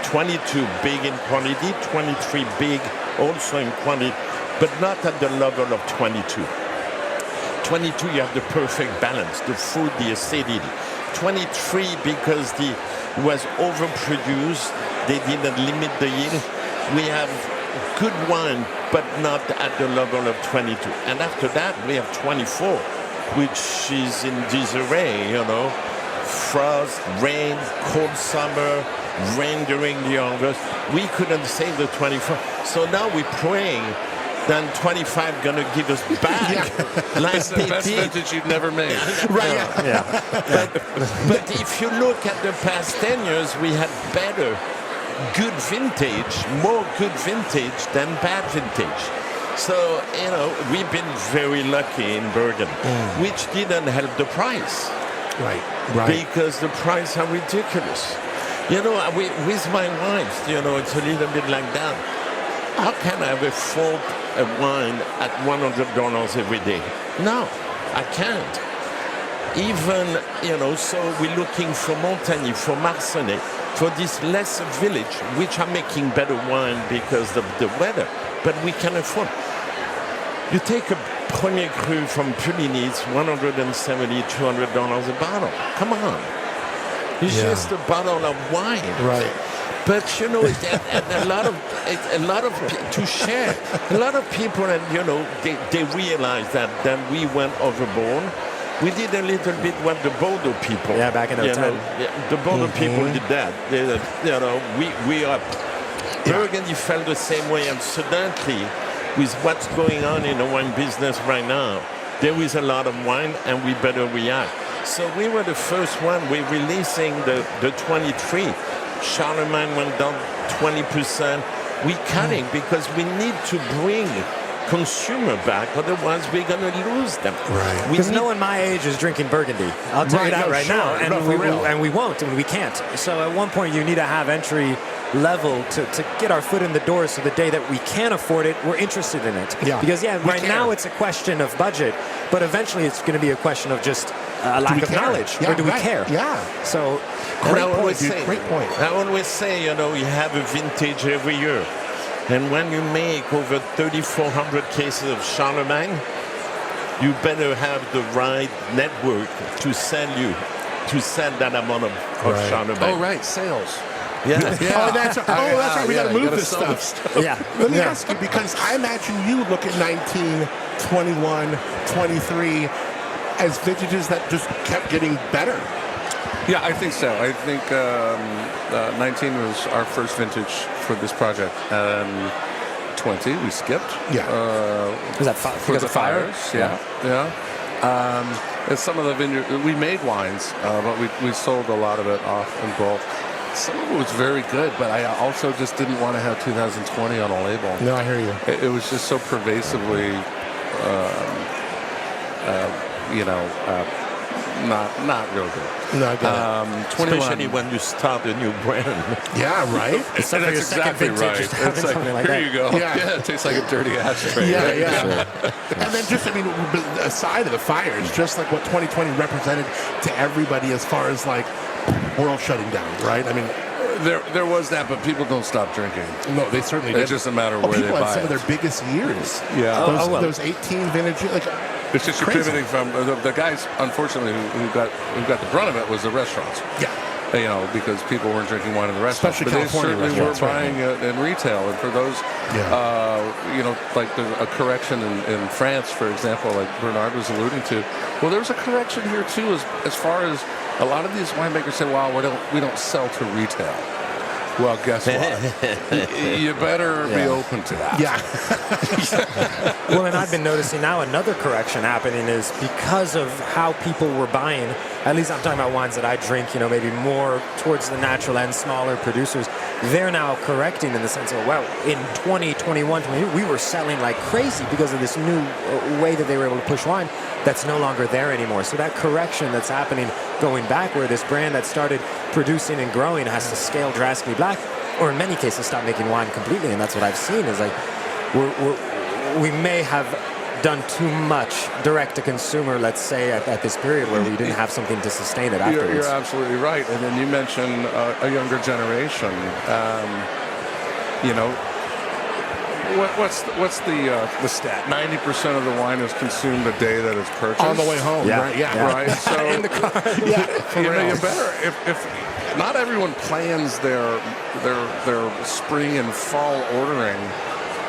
22 big in quantity, 23 big also in quantity, but not at the level of 22. 22, you have the perfect balance, the fruit, the acidity. 23, because it was overproduced, they didn't limit the yield. We have good wine, but not at the level of 22. And after that, we have 24, which is in disarray, Frost, rain, cold summer, rain during the August. We couldn't save the 24. So now we're praying that 25 gonna give us back. Like It's the best vintage you've never made. Right. But if you look at the past 10 years, we had better good vintage, more good vintage than bad vintage. So, we've been very lucky in Burgundy, which didn't help the price. Right. Because the prices are ridiculous. With my wife, it's a little bit like that. How can I afford a wine at $100 every day? No, I can't. Even, so we're looking for Montagny, for Marcenay, for this lesser village, which are making better wine because of the weather, but we can afford. You take a Premier Cru from Puligny, it's $170, $200 a bottle. Come on. It's just a bottle of wine. Right. But and a lot of to share. A lot of people, and they realize that we went overboard. We did a little bit what the Bordeaux people. Yeah, back in the time. The Bordeaux people did that. We are. Burgundy felt the same way, and suddenly, with what's going on in the wine business right now, there is a lot of wine, and we better react. So we were the first one. We're releasing the 23. Charlemagne went down 20%. We're cutting because we need to bring consumer back, otherwise we're going to lose them. Right. Because no one my age is drinking Burgundy. I'll tell you that now. And we won't, and we can't. So at one point you need to have entry level to get our foot in the door, so the day that we can afford it, we're interested in it. Yeah. Because right now it's a question of budget, but eventually it's going to be a question of just a lack of knowledge. Yeah, or do we right. care? Yeah. So Great point. I always say, you have a vintage every year. And when you make over 3,400 cases of Charlemagne, you better have the right network to sell that amount of Charlemagne. Oh, right, sales. Yeah. Oh, that's right. We got to move this stuff. Yeah. Let me ask you, because I imagine you look at 19, 21, 23 as vintages that just kept getting better. Yeah, I think so. I think 19 was our first vintage for this project. 20 we skipped. Yeah. Was that because of fires? Yeah. And some of the vineyard, we made wines, but we sold a lot of it off in bulk. Some of it was very good, but I also just didn't want to have 2020 on a label. No, I hear you. It was just so pervasively, not real good. No, I get it. Especially when you start a new brand. Yeah, right? It's like That's your second exactly vintage, right. just having It's like, something like here that. you go. Yeah. It tastes like a dirty ashtray. Yeah, right? yeah. And then just, aside of the fires, just like what 2020 represented to everybody as far as like world shutting down, right? I mean, There was that, but people don't stop drinking. no, they certainly did. It's just a matter of where they people had buy some it. of their biggest years. Yeah. Those 18 vintage, like, It's just you're crazy. pivoting from the guys. Unfortunately, who got the brunt of it was the restaurants. Yeah. Because people weren't drinking wine in the restaurants. Especially but California they certainly were restaurants, buying it in retail. And for those, like a correction in France, for example, like Bernard was alluding to. Well, there's a correction here too, as far as a lot of these winemakers say, "Well, we don't sell to retail." Well, guess what? You better be open to that. Yeah. Well, and I've been noticing now another correction happening is because of how people were buying, at least I'm talking about wines that I drink, maybe more towards the natural and smaller producers, they're now correcting in the sense of, well, in 2021, we were selling like crazy because of this new way that they were able to push wine that's no longer there anymore. So that correction that's happening going back where this brand that started producing and growing has to scale drastically back, or in many cases stop making wine completely. And that's what I've seen is like we may have done too much direct to consumer, let's say, at this period where we didn't have something to sustain it afterwards. You're absolutely right. And then you mentioned a younger generation. What's the stat? 90% of the wine is consumed the day that it's purchased. On the way home, right? Yeah. Right. So In the car. Yeah. For real. you better if not everyone plans their spring and fall ordering.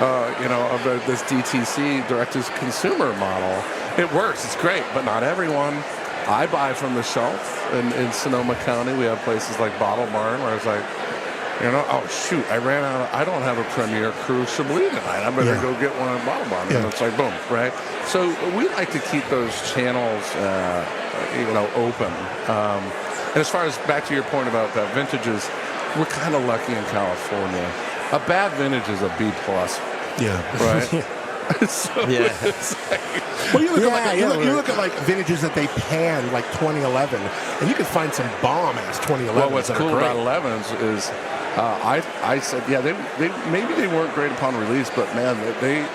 Of this DTC, direct-to-consumer model. It works. It's great, but not everyone. I buy from the shelf in Sonoma County. We have places like Bottle Barn where it's like, oh, shoot, I ran out. I don't have a Premier Cru Chablis tonight. I better go get one at Bottle Barn. And it's like, boom, right? So we like to keep those channels, open. And as far as back to your point about vintages, we're kind of lucky in California. A bad vintage is a B+. Yeah. Right? Well, you look at like vintages that they panned like 2011, and you can find some bomb-ass 2011s. Well, what's that cool are great. about 11s is I said, they maybe they weren't great upon release, but man, they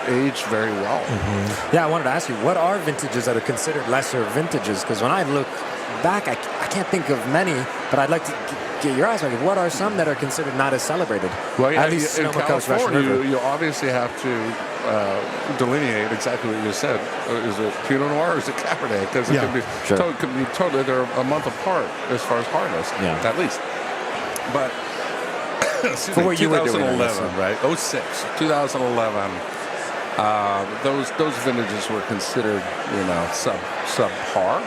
aged very well. Mm-hmm. Yeah, I wanted to ask you, what are vintages that are considered lesser vintages? Because when I look back, I can't think of many, but I'd like to get your eyes on it. What are some that are considered not as celebrated? Well, at least in Sonoma Coast, Russian California, River. you obviously have to delineate exactly what you said. Is it Pinot Noir or is it Cabernet? Because it could be totally, they're a month apart as far as harvest, at least. But For what you were doing, 2011, right? 2011. Those vintages were considered, subpar.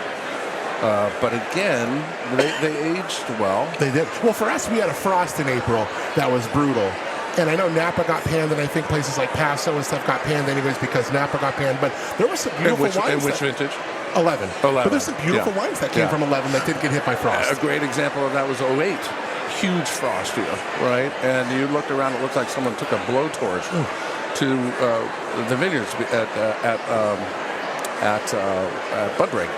But again, they aged well. They did. Well, for us, we had a frost in April that was brutal. And I know Napa got panned, and I think places like Paso and stuff got panned anyways because Napa got panned. But there were some beautiful wines. In which vintage? 11. But there's some beautiful wines that came from 11 that did get hit by frost. A great example of that was 08. Huge frost year, right? And you looked around, it looked like someone took a blowtorch to the vineyards at Bud Break.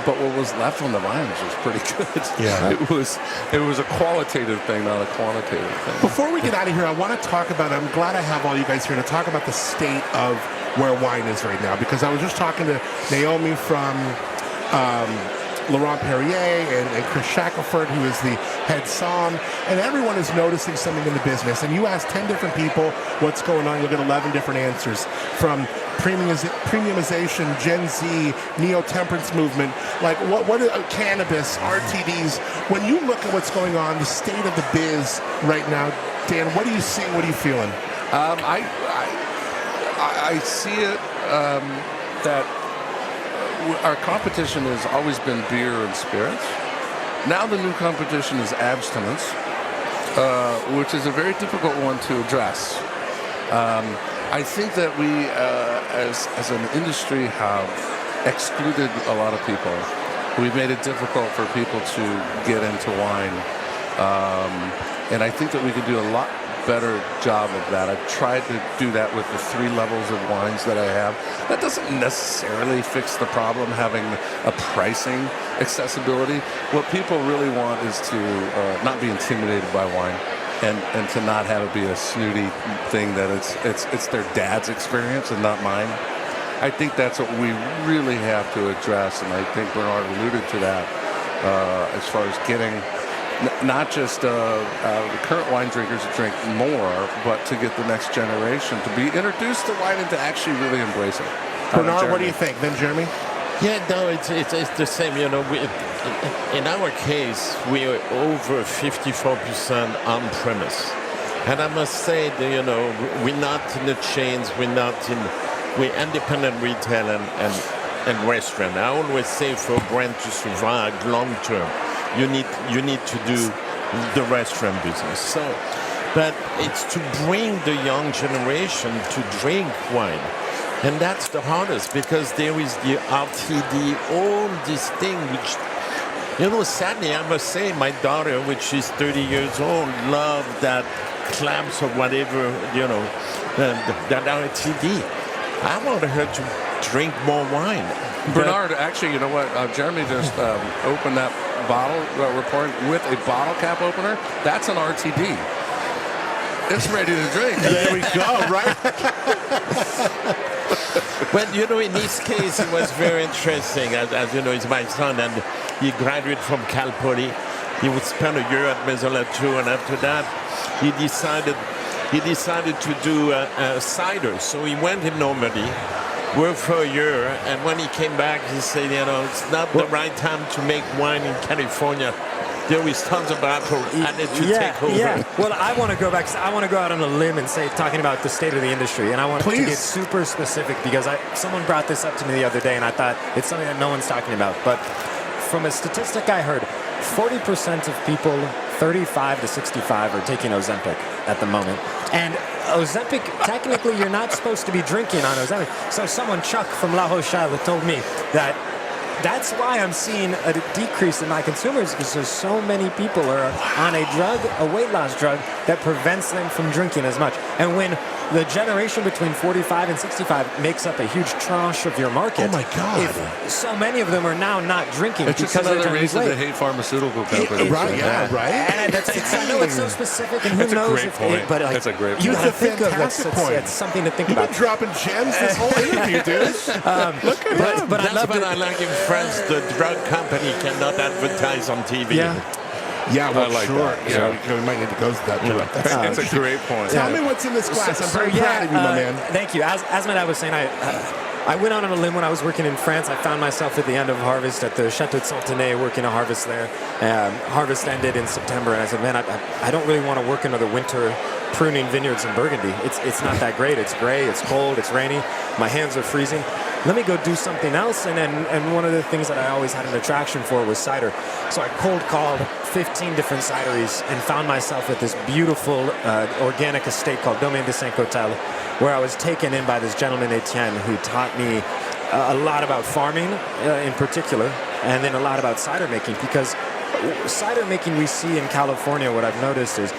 But what was left on the vines was pretty good. Yeah. It was a qualitative thing, not a quantitative thing. Before we get out of here, I want to talk about, I'm glad I have all you guys here to talk about the state of where wine is right now, because I was just talking to Naomi from Laurent Perrier and Chris Shackelford, who is the head somm, and everyone is noticing something in the business. And you ask 10 different people what's going on, you'll get 11 different answers, from premiumization, Gen Z, neo-temperance movement, like what cannabis, RTDs. When you look at what's going on, the state of the biz right now, Dan, what are you seeing? What are you feeling? I see it that our competition has always been beer and spirits. Now the new competition is abstinence, which is a very difficult one to address. I think that we, as an industry, have excluded a lot of people. We've made it difficult for people to get into wine. And I think that we could do a lot better job of that. I've tried to do that with the 3 levels of wines that I have. That doesn't necessarily fix the problem, having a pricing accessibility. What people really want is to not be intimidated by wine and to not have it be a snooty thing that it's their dad's experience and not mine. I think that's what we really have to address, and I think Bernard alluded to that as far as getting not just the current wine drinkers to drink more, but to get the next generation to be introduced to wine and to actually really embrace it. Bernard, what do you think? Then Jeremy? Yeah, no, it's the same. You know, in our case, we are over 54% on premise, and I must say that, you know, we're not in the chains, we're independent retail and restaurant. I always say for a brand to survive long term, you need to do the restaurant business. So, but it's to bring the young generation to drink wine. And that's the hardest, because there is the RTD, all this thing which, you know, sadly, I must say, my daughter, which is 30 years old, loved that clamps or whatever, you know, that RTD. I want her to drink more wine. Bernard, actually, you know what? Jeremy just opened that bottle report with a bottle cap opener. That's an RTD. It's ready to drink. There we go, right? Well, you know, in this case, it was very interesting. As you know, he's my son, and he graduated from Cal Poly. He would spend a year at Maison Latour, and after that, he decided to do cider. So he went in Normandy, worked for a year, and when he came back, he said, you know, it's not the right time to make wine in California. There is tons of apple, and it should take over. Yeah. Well, I want to go back. I want to go out on a limb and say, talking about the state of the industry, and I want to get super specific, because someone brought this up to me the other day, and I thought it's something that no one's talking about. But from a statistic I heard, 40% of people 35 to 65 are taking Ozempic at the moment. And Ozempic, technically, you're not supposed to be drinking on Ozempic. So someone, Chuck from La Rochelle, told me that that's why I'm seeing a decrease in my consumers, because there's so many people are on a drug, a weight loss drug, that prevents them from drinking as much. And when the generation between 45 and 65 makes up a huge tranche of your market, oh my God, if so many of them are now not drinking, it's just another reason to hate pharmaceutical companies. Right? Yeah, right. And I know it's so specific, and who knows if it, but like, that's a great point. You That's a think of fantastic point. It's something to think You've about. been dropping gems this whole interview, dude. Look at him. But I That's love what I like in France. The drug company cannot advertise on TV. Yeah, well, I like sure. that. Yeah, we might need to go to that direct. That's a great point. Tell me what's in this glass. I'm very proud of you, my man. Thank you. As Matt was saying, I went out on a limb when I was working in France. I found myself at the end of harvest at the Chateau de Fontenay working a harvest there. Harvest ended in September, and I said, man, I don't really want to work another winter pruning vineyards in Burgundy. It's not that great. It's gray, it's cold, it's rainy. My hands are freezing. Let me go do something else. And one of the things that I always had an attraction for was cider. So I cold called 15 different cideries and found myself at this beautiful organic estate called Domaine de Saint-Cotel, where I was taken in by this gentleman, Etienne, who taught me a lot about farming in particular, and then a lot about cider making, because cider making we see in California, what I've noticed is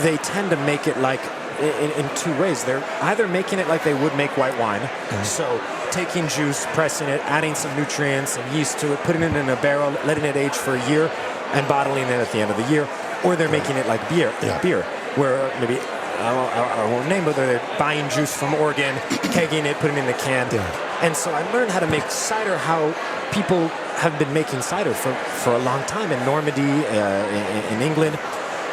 they tend to make it like in two ways. They're either making it like they would make white wine, so taking juice, pressing it, adding some nutrients and yeast to it, putting it in a barrel, letting it age for a year, and bottling it at the end of the year. Or they're making it like beer, where maybe, I won't name, but they're buying juice from Oregon, kegging it, putting it in the can. And so I learned how to make cider, how people have been making cider for a long time in Normandy, in England.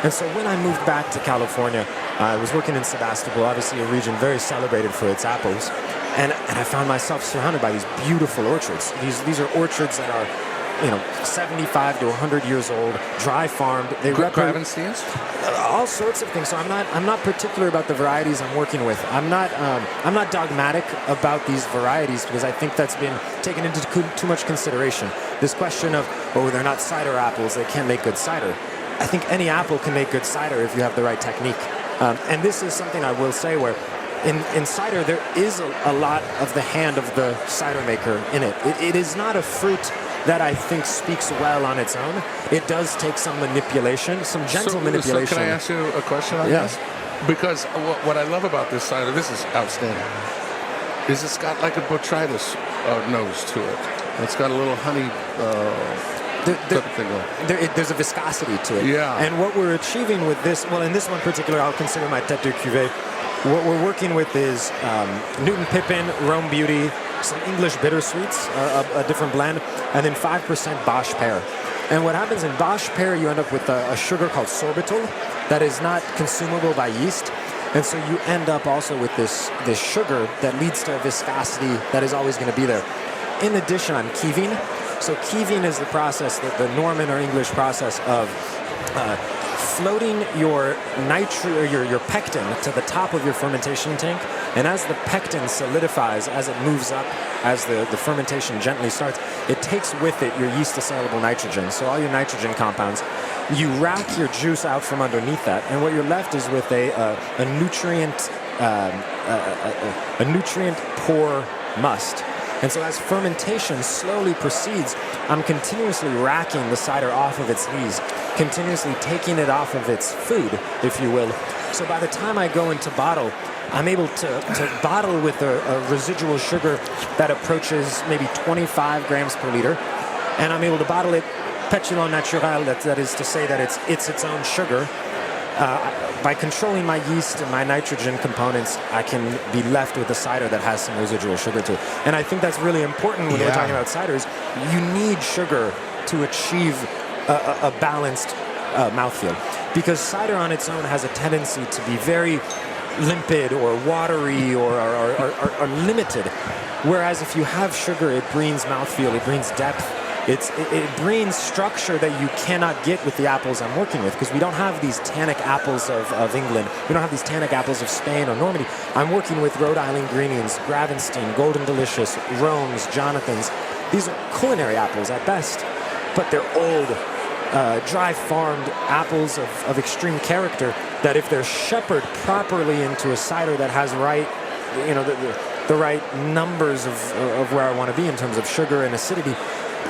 And so when I moved back to California, I was working in Sebastopol, obviously a region very celebrated for its apples. And I found myself surrounded by these beautiful orchards. These are orchards that are 75 to 100 years old, dry farmed. They Gravensteins? all sorts of things. So I'm not particular about the varieties I'm working with. I'm not dogmatic about these varieties because I think that's been taken into too much consideration. This question of, they're not cider apples, they can't make good cider. I think any apple can make good cider if you have the right technique. And this is something I will say where in cider there is a lot of the hand of the cider maker in it. It is not a fruit that I think speaks well on its own. It does take some manipulation, some gentle manipulation. So can I ask you a question on this? Because what I love about this cider, this is outstanding, is it's got like a botrytis nose to it. It's got a little honey there's a viscosity to it. Yeah. And what we're achieving with this, in this one particular, I'll consider my tête de cuvée. What we're working with is Newton Pippin, Rome Beauty, some English bittersweets, a different blend, and then 5% Bosch pear. And what happens in Bosch pear, you end up with a sugar called sorbitol that is not consumable by yeast. And so you end up also with this sugar that leads to a viscosity that is always going to be there. In addition, on kieving. So kieving is the process, the Norman or English process of floating your your pectin to the top of your fermentation tank, and as the pectin solidifies, as it moves up, as the fermentation gently starts, it takes with it your yeast-assailable nitrogen. So all your nitrogen compounds, you rack your juice out from underneath that, and what you're left is with a nutrient poor must. And so as fermentation slowly proceeds, I'm continuously racking the cider off of its lees, continuously taking it off of its food, if you will. So by the time I go into bottle, I'm able to bottle with a residual sugar that approaches maybe 25 grams per liter. And I'm able to bottle it pétillant naturel, that is to say that it's its own sugar. By controlling my yeast and my nitrogen components, I can be left with a cider that has some residual sugar to it. And I think that's really important when we're talking about ciders. You need sugar to achieve a balanced mouthfeel. Because cider on its own has a tendency to be very limpid or watery or limited. Whereas if you have sugar, it brings mouthfeel, it brings depth. It brings structure that you cannot get with the apples I'm working with, because we don't have these tannic apples of England. We don't have these tannic apples of Spain or Normandy. I'm working with Rhode Island Greenies, Gravenstein, Golden Delicious, Romes, Jonathans. These are culinary apples at best, but they're old, dry farmed apples of extreme character that if they're shepherded properly into a cider that has the right numbers of where I want to be in terms of sugar and acidity,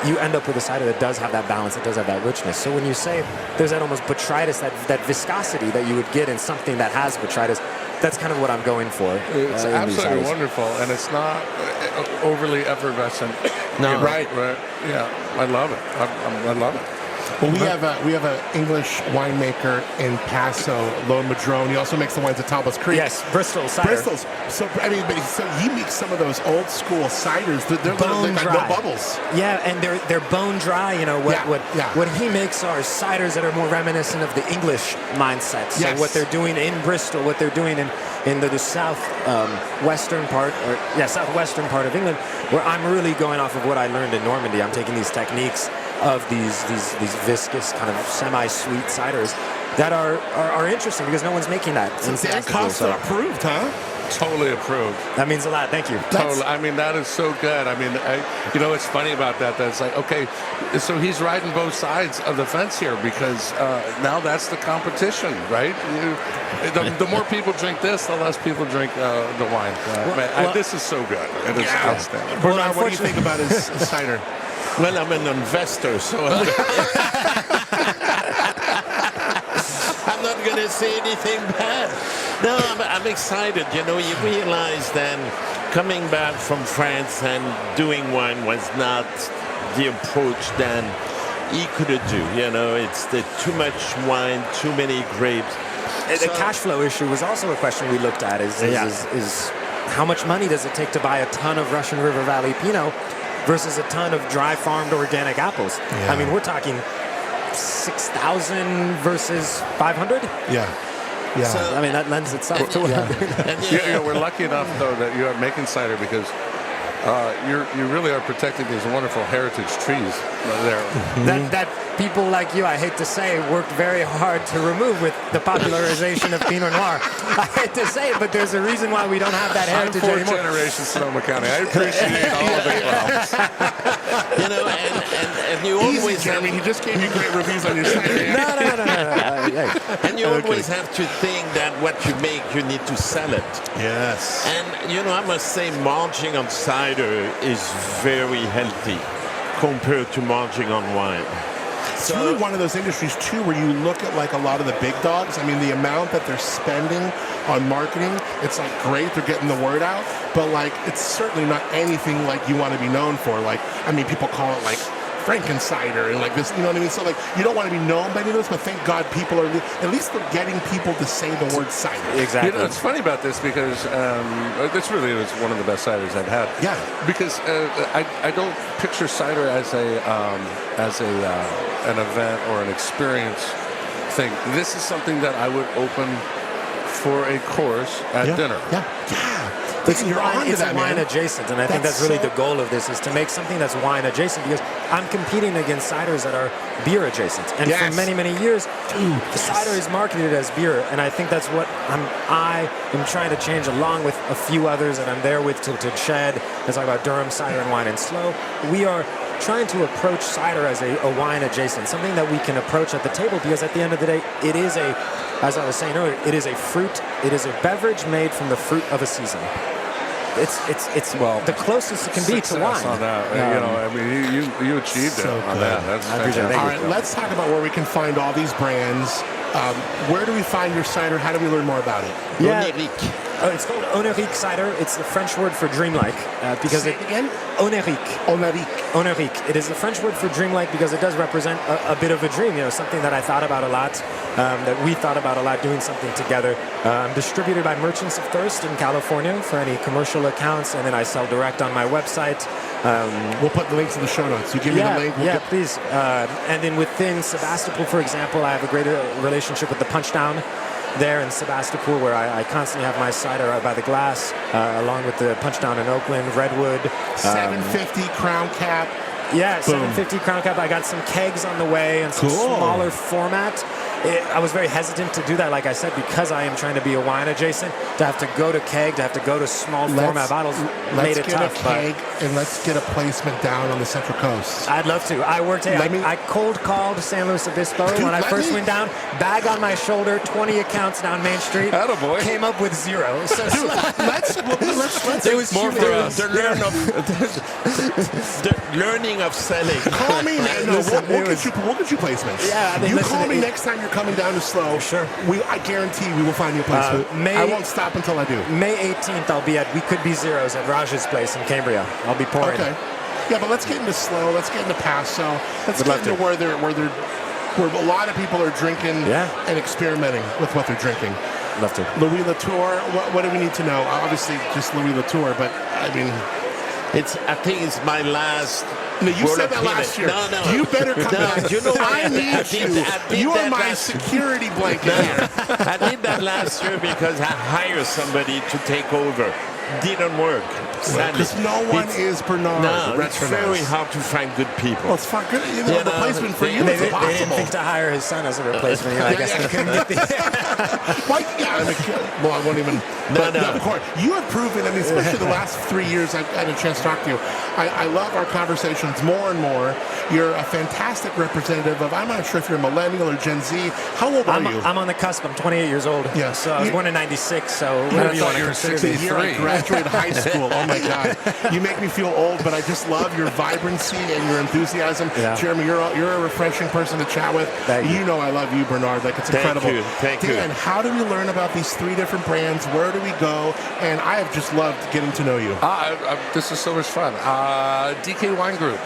you end up with a cider that does have that balance, that does have that richness. So when you say there's that almost botrytis, that viscosity that you would get in something that has botrytis, that's kind of what I'm going for. It's absolutely wonderful, and it's not overly effervescent. No, right. Yeah, I love it. I love it. Well, we have an English winemaker in Paso, Lone Madrone. He also makes the wines at Talbot's Creek. Yes, Bristol cider. Bristol's. So he makes some of those old school ciders. They're bone got dry. no bubbles. Yeah, and they're bone dry. What he makes are ciders that are more reminiscent of the English mindset. So what they're doing in Bristol, what they're doing in the southwestern part of England, where I'm really going off of what I learned in Normandy. I'm taking these techniques of these viscous kind of semi-sweet ciders that are interesting because no one's making that. So Dan Kosta approved, huh? Totally approved. That means a lot. Thank you. Totally. I mean, that is so good. I mean, it's funny about that. That's like, okay, so he's riding both sides of the fence here because now that's the competition, right? The more people drink this, the less people drink the wine. This is so good. It is outstanding. Bernard, what do you think about his cider? Well, I'm an investor, so I'm not going to say anything bad. No, I'm excited. You realize then coming back from France and doing wine was not the approach then he could do. It's too much wine, too many grapes. The cash flow issue was also a question we looked at. Is how much money does it take to buy a ton of Russian River Valley Pinot versus a ton of dry farmed organic apples? Yeah. I mean, we're talking 6,000 versus 500. Yeah. So, I mean, that lends itself to it. We're lucky enough, though, that you are making cider because You really are protecting these wonderful heritage trees there. That people like you, I hate to say, worked very hard to remove with the popularization of Pinot Noir. I hate to say it, but there's a reason why we don't have that heritage I'm 4th anymore. generation Sonoma County. I appreciate all of it. You know, and you Easy, always Jeremy. He just gave you great reviews on your cider. No. and you always have to think that what you make, you need to sell it. Yes. And you know, I must say, margin on cider is very healthy compared to margin on wine. It's really one of those industries, too, where you look at like a lot of the big dogs. I mean, the amount that they're spending on marketing, it's like great. They're getting the word out. But like, it's certainly not anything like you want to be known for. Like, I mean, people call it like Franken-cider and like this, you know what I mean? So like, you don't want to be known by any of those, but thank God people are, at least they're getting people to say the word cider. Exactly. You know, it's funny about this because this really is one of the best ciders I've had. Yeah. Because I don't picture cider as an event or an experience thing. This is something that I would open for a course at dinner. Yeah. It's You're wine, onto it's that, wine man. adjacent, and I think that's really the goal of this, is to make something that's wine adjacent, because I'm competing against ciders that are beer adjacent. And for many, many years, the cider is marketed as beer, and I think that's what I am trying to change, along with a few others that I'm there with, to Shed, and talk about Durham cider and wine and slow. We are trying to approach cider as a wine adjacent, something that we can approach at the table, because at the end of the day, it is as I was saying earlier, it is a fruit, it is a beverage made from the fruit of a season. It's well the closest it can be to wine. On that. You know, I mean, you achieved So it on good. that. That's I appreciate it. fantastic. All right, let's talk about where we can find all these brands. Where do we find your cider? How do we learn more about it? Onirique. It's called Onirique Cider. It's the French word for dreamlike. Because Say it again? Onirique. Onirique. It is the French word for dreamlike because it does represent a bit of a dream, you know, something that I thought about a lot, that we thought about a lot, doing something together. I'm distributed by Merchants of Thirst in California for any commercial accounts, and then I sell direct on my website. We'll put the links in the show notes. You give me the link. Please. And then within Sebastopol, for example, I have a great relationship with the Punchdown there in Sebastopol, where I constantly have my cider out by the glass, along with the Punchdown in Oakland, Redwood. 750 Crown Cap. Yeah, 750 Crown Cap. I got some kegs on the way and some smaller format. I was very hesitant to do that, like I said, because I am trying to be a wine adjacent. To have to go to keg, to have to go to small format bottles, made it tough. Let's get a keg and let's get a placement down on the Central Coast. I'd love to. I cold called San Luis Obispo when I first went down. Bag on my shoulder, 20 accounts down Main Street. Attaboy. Came up with 0. So let's it was More for us. The learning of selling. call me, man. No, we'll get you placements. Yeah, I mean, you call me next time you're coming down to Slow. Sure. I guarantee we will find you a placement. I won't stop until I do. May 18th, I'll be at We Could Be Zeros at Raj's place in Cambria. I'll be pouring. Okay. Yeah, but let's get into Slow. Let's get into Paso. Let's get into where a lot of people are drinking and experimenting with what they're drinking. Love to. Louis Latour. What do we need to know? Obviously, just Louis Latour, but I mean, I think it's my last. No, you World said of that Pinot. last year. No. You better come back. You know I need you. You are my security blanket here. I did that last year because I hired somebody to take over. Didn't work. Because no one is Bernard. No, it's very hard to find good people. Well, it's fine. Good. A replacement for you. They It's didn't impossible. think to hire his son as a replacement. I guess they couldn't get the... Well, I won't even. No. Of course, you have proven. I mean, especially the last 3 years I've had a chance to talk to you. I love our conversations more and more. You're a fantastic representative of. I'm not sure if you're a millennial or Gen Z. How old are you? I'm on the cusp. I'm 28 years old. Yeah. So I was born in '96. So whatever you want to consider The me. year I graduated high school. Oh my God, you make me feel old, but I just love your vibrancy and your enthusiasm. Yeah. Jeremy, you're a refreshing person to chat with. Thank you. You know I love you, Bernard. Like, it's incredible. Thank you. Dan, how do we learn about these 3 different brands? Where do we go? And I have just loved getting to know you. This is so much fun. DK Wine Group,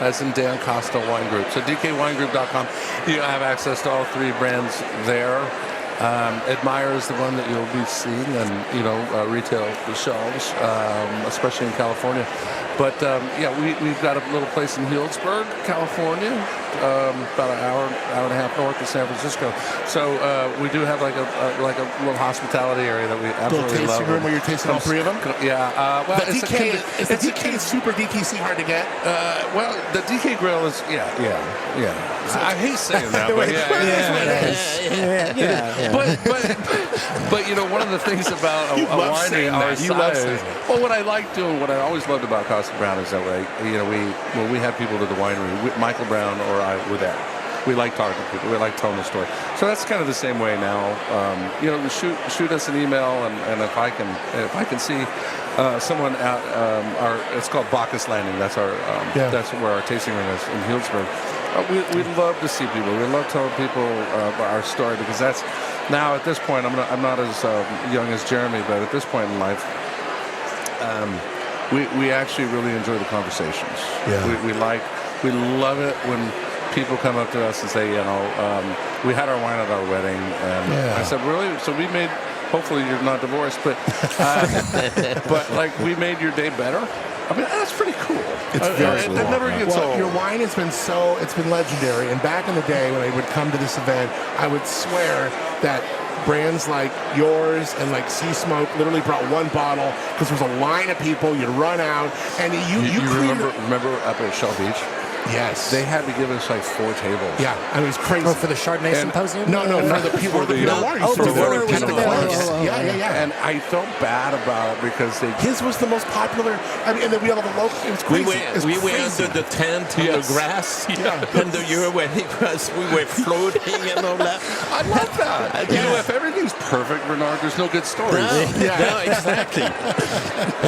as in Dan Costa Wine Group. So DKWinegroup.com. You have access to all 3 brands there. Admire is the one that you'll be seeing on, retail shelves, especially in California. But we've got a little place in Healdsburg, California, about an hour and a half north of San Francisco. So we do have like a little hospitality area that we absolutely little tasting love. room where you're tasting all three of them. Yeah. Is the DK super DTC hard to get? The DK Grail is I hate saying that, but But one of the things about a winery our size. Well, what I like doing, what I always loved about Kosta Browne is that when we have people to the winery, Michael Brown or I with that. We like talking to people. We like telling the story. So that's kind of the same way now. Shoot us an email, and if I can see someone at it's called Bacchus Landing. That's that's where our tasting room is in Healdsburg. We love to see people. We love telling people our story because that's now at this point. I'm not as young as Jeremy, but at this point in life, we actually really enjoy the conversations. Yeah. We love it when people come up to us and say, we had our wine at our wedding, and I said, really? So we made. Hopefully you're not divorced, but we made your day better. I mean, that's pretty cool. It's very cool. It never gets old. Your wine has been it's been legendary. And back in the day when I would come to this event, I would swear that brands like yours and like Sea Smoke literally brought one bottle because there was a line of people. You'd run out, and you remember up at Shell Beach? Yes. They had to give us like 4 tables. Yeah, I mean, it was crazy. For the Chardonnay symposium? No, for the Pinot Noir. Yeah. And I felt bad about it because his was the most popular. I mean, and then we had all the local. It was crazy. We were under the tent on the grass, and the year when we were floating and all that. I love that. If everything's perfect, Bernard, there's no good stories. No, exactly.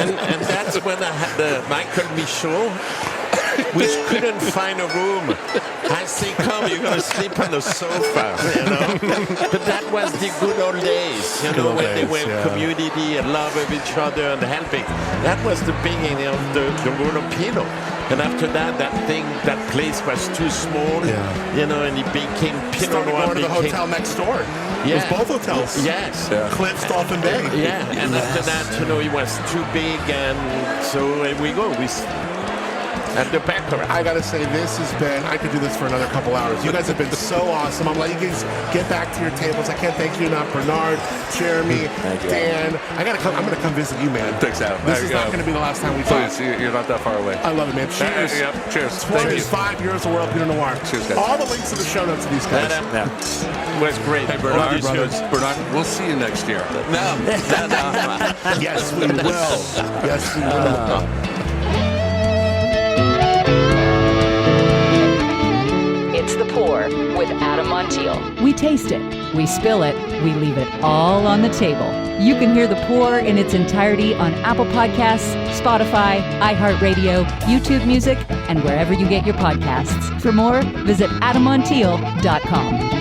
and that's when I had the Michael Michaud, which couldn't find a room. I say, come, you're going to sleep on the sofa, But that was the good old days, when they were community and love of each other and helping. That was the beginning of the World of Pinot. And after that place was too small, and it became Pinot Noir. Going to the hotel next door. Yeah. It was both hotels. Yes. Cliffs, Dolphin Bay. Yeah, and after that, it was too big, and so we go. At the Bacara. I gotta say, this has been. I could do this for another couple hours. You guys have been so awesome. I'm letting you guys get back to your tables. I can't thank you enough, Bernard, Jeremy, Dan. I'm gonna come visit you, man. Thanks, Adam. This is not gonna be the last time we talk. You're not that far away. I love it, man. Cheers. Cheers. Thank you. 5 years of World Pinot Noir. Cheers, guys. All the links in the show notes of these guys. That was great. Hey, Bernard, we'll see you next year. No. Yes, we will. Yes, we will. It's The Pour with Adam Montiel. We taste it, we spill it, we leave it all on the table. You can hear The Pour in its entirety on Apple Podcasts, Spotify, iHeartRadio, YouTube Music, and wherever you get your podcasts. For more, visit adammontiel.com.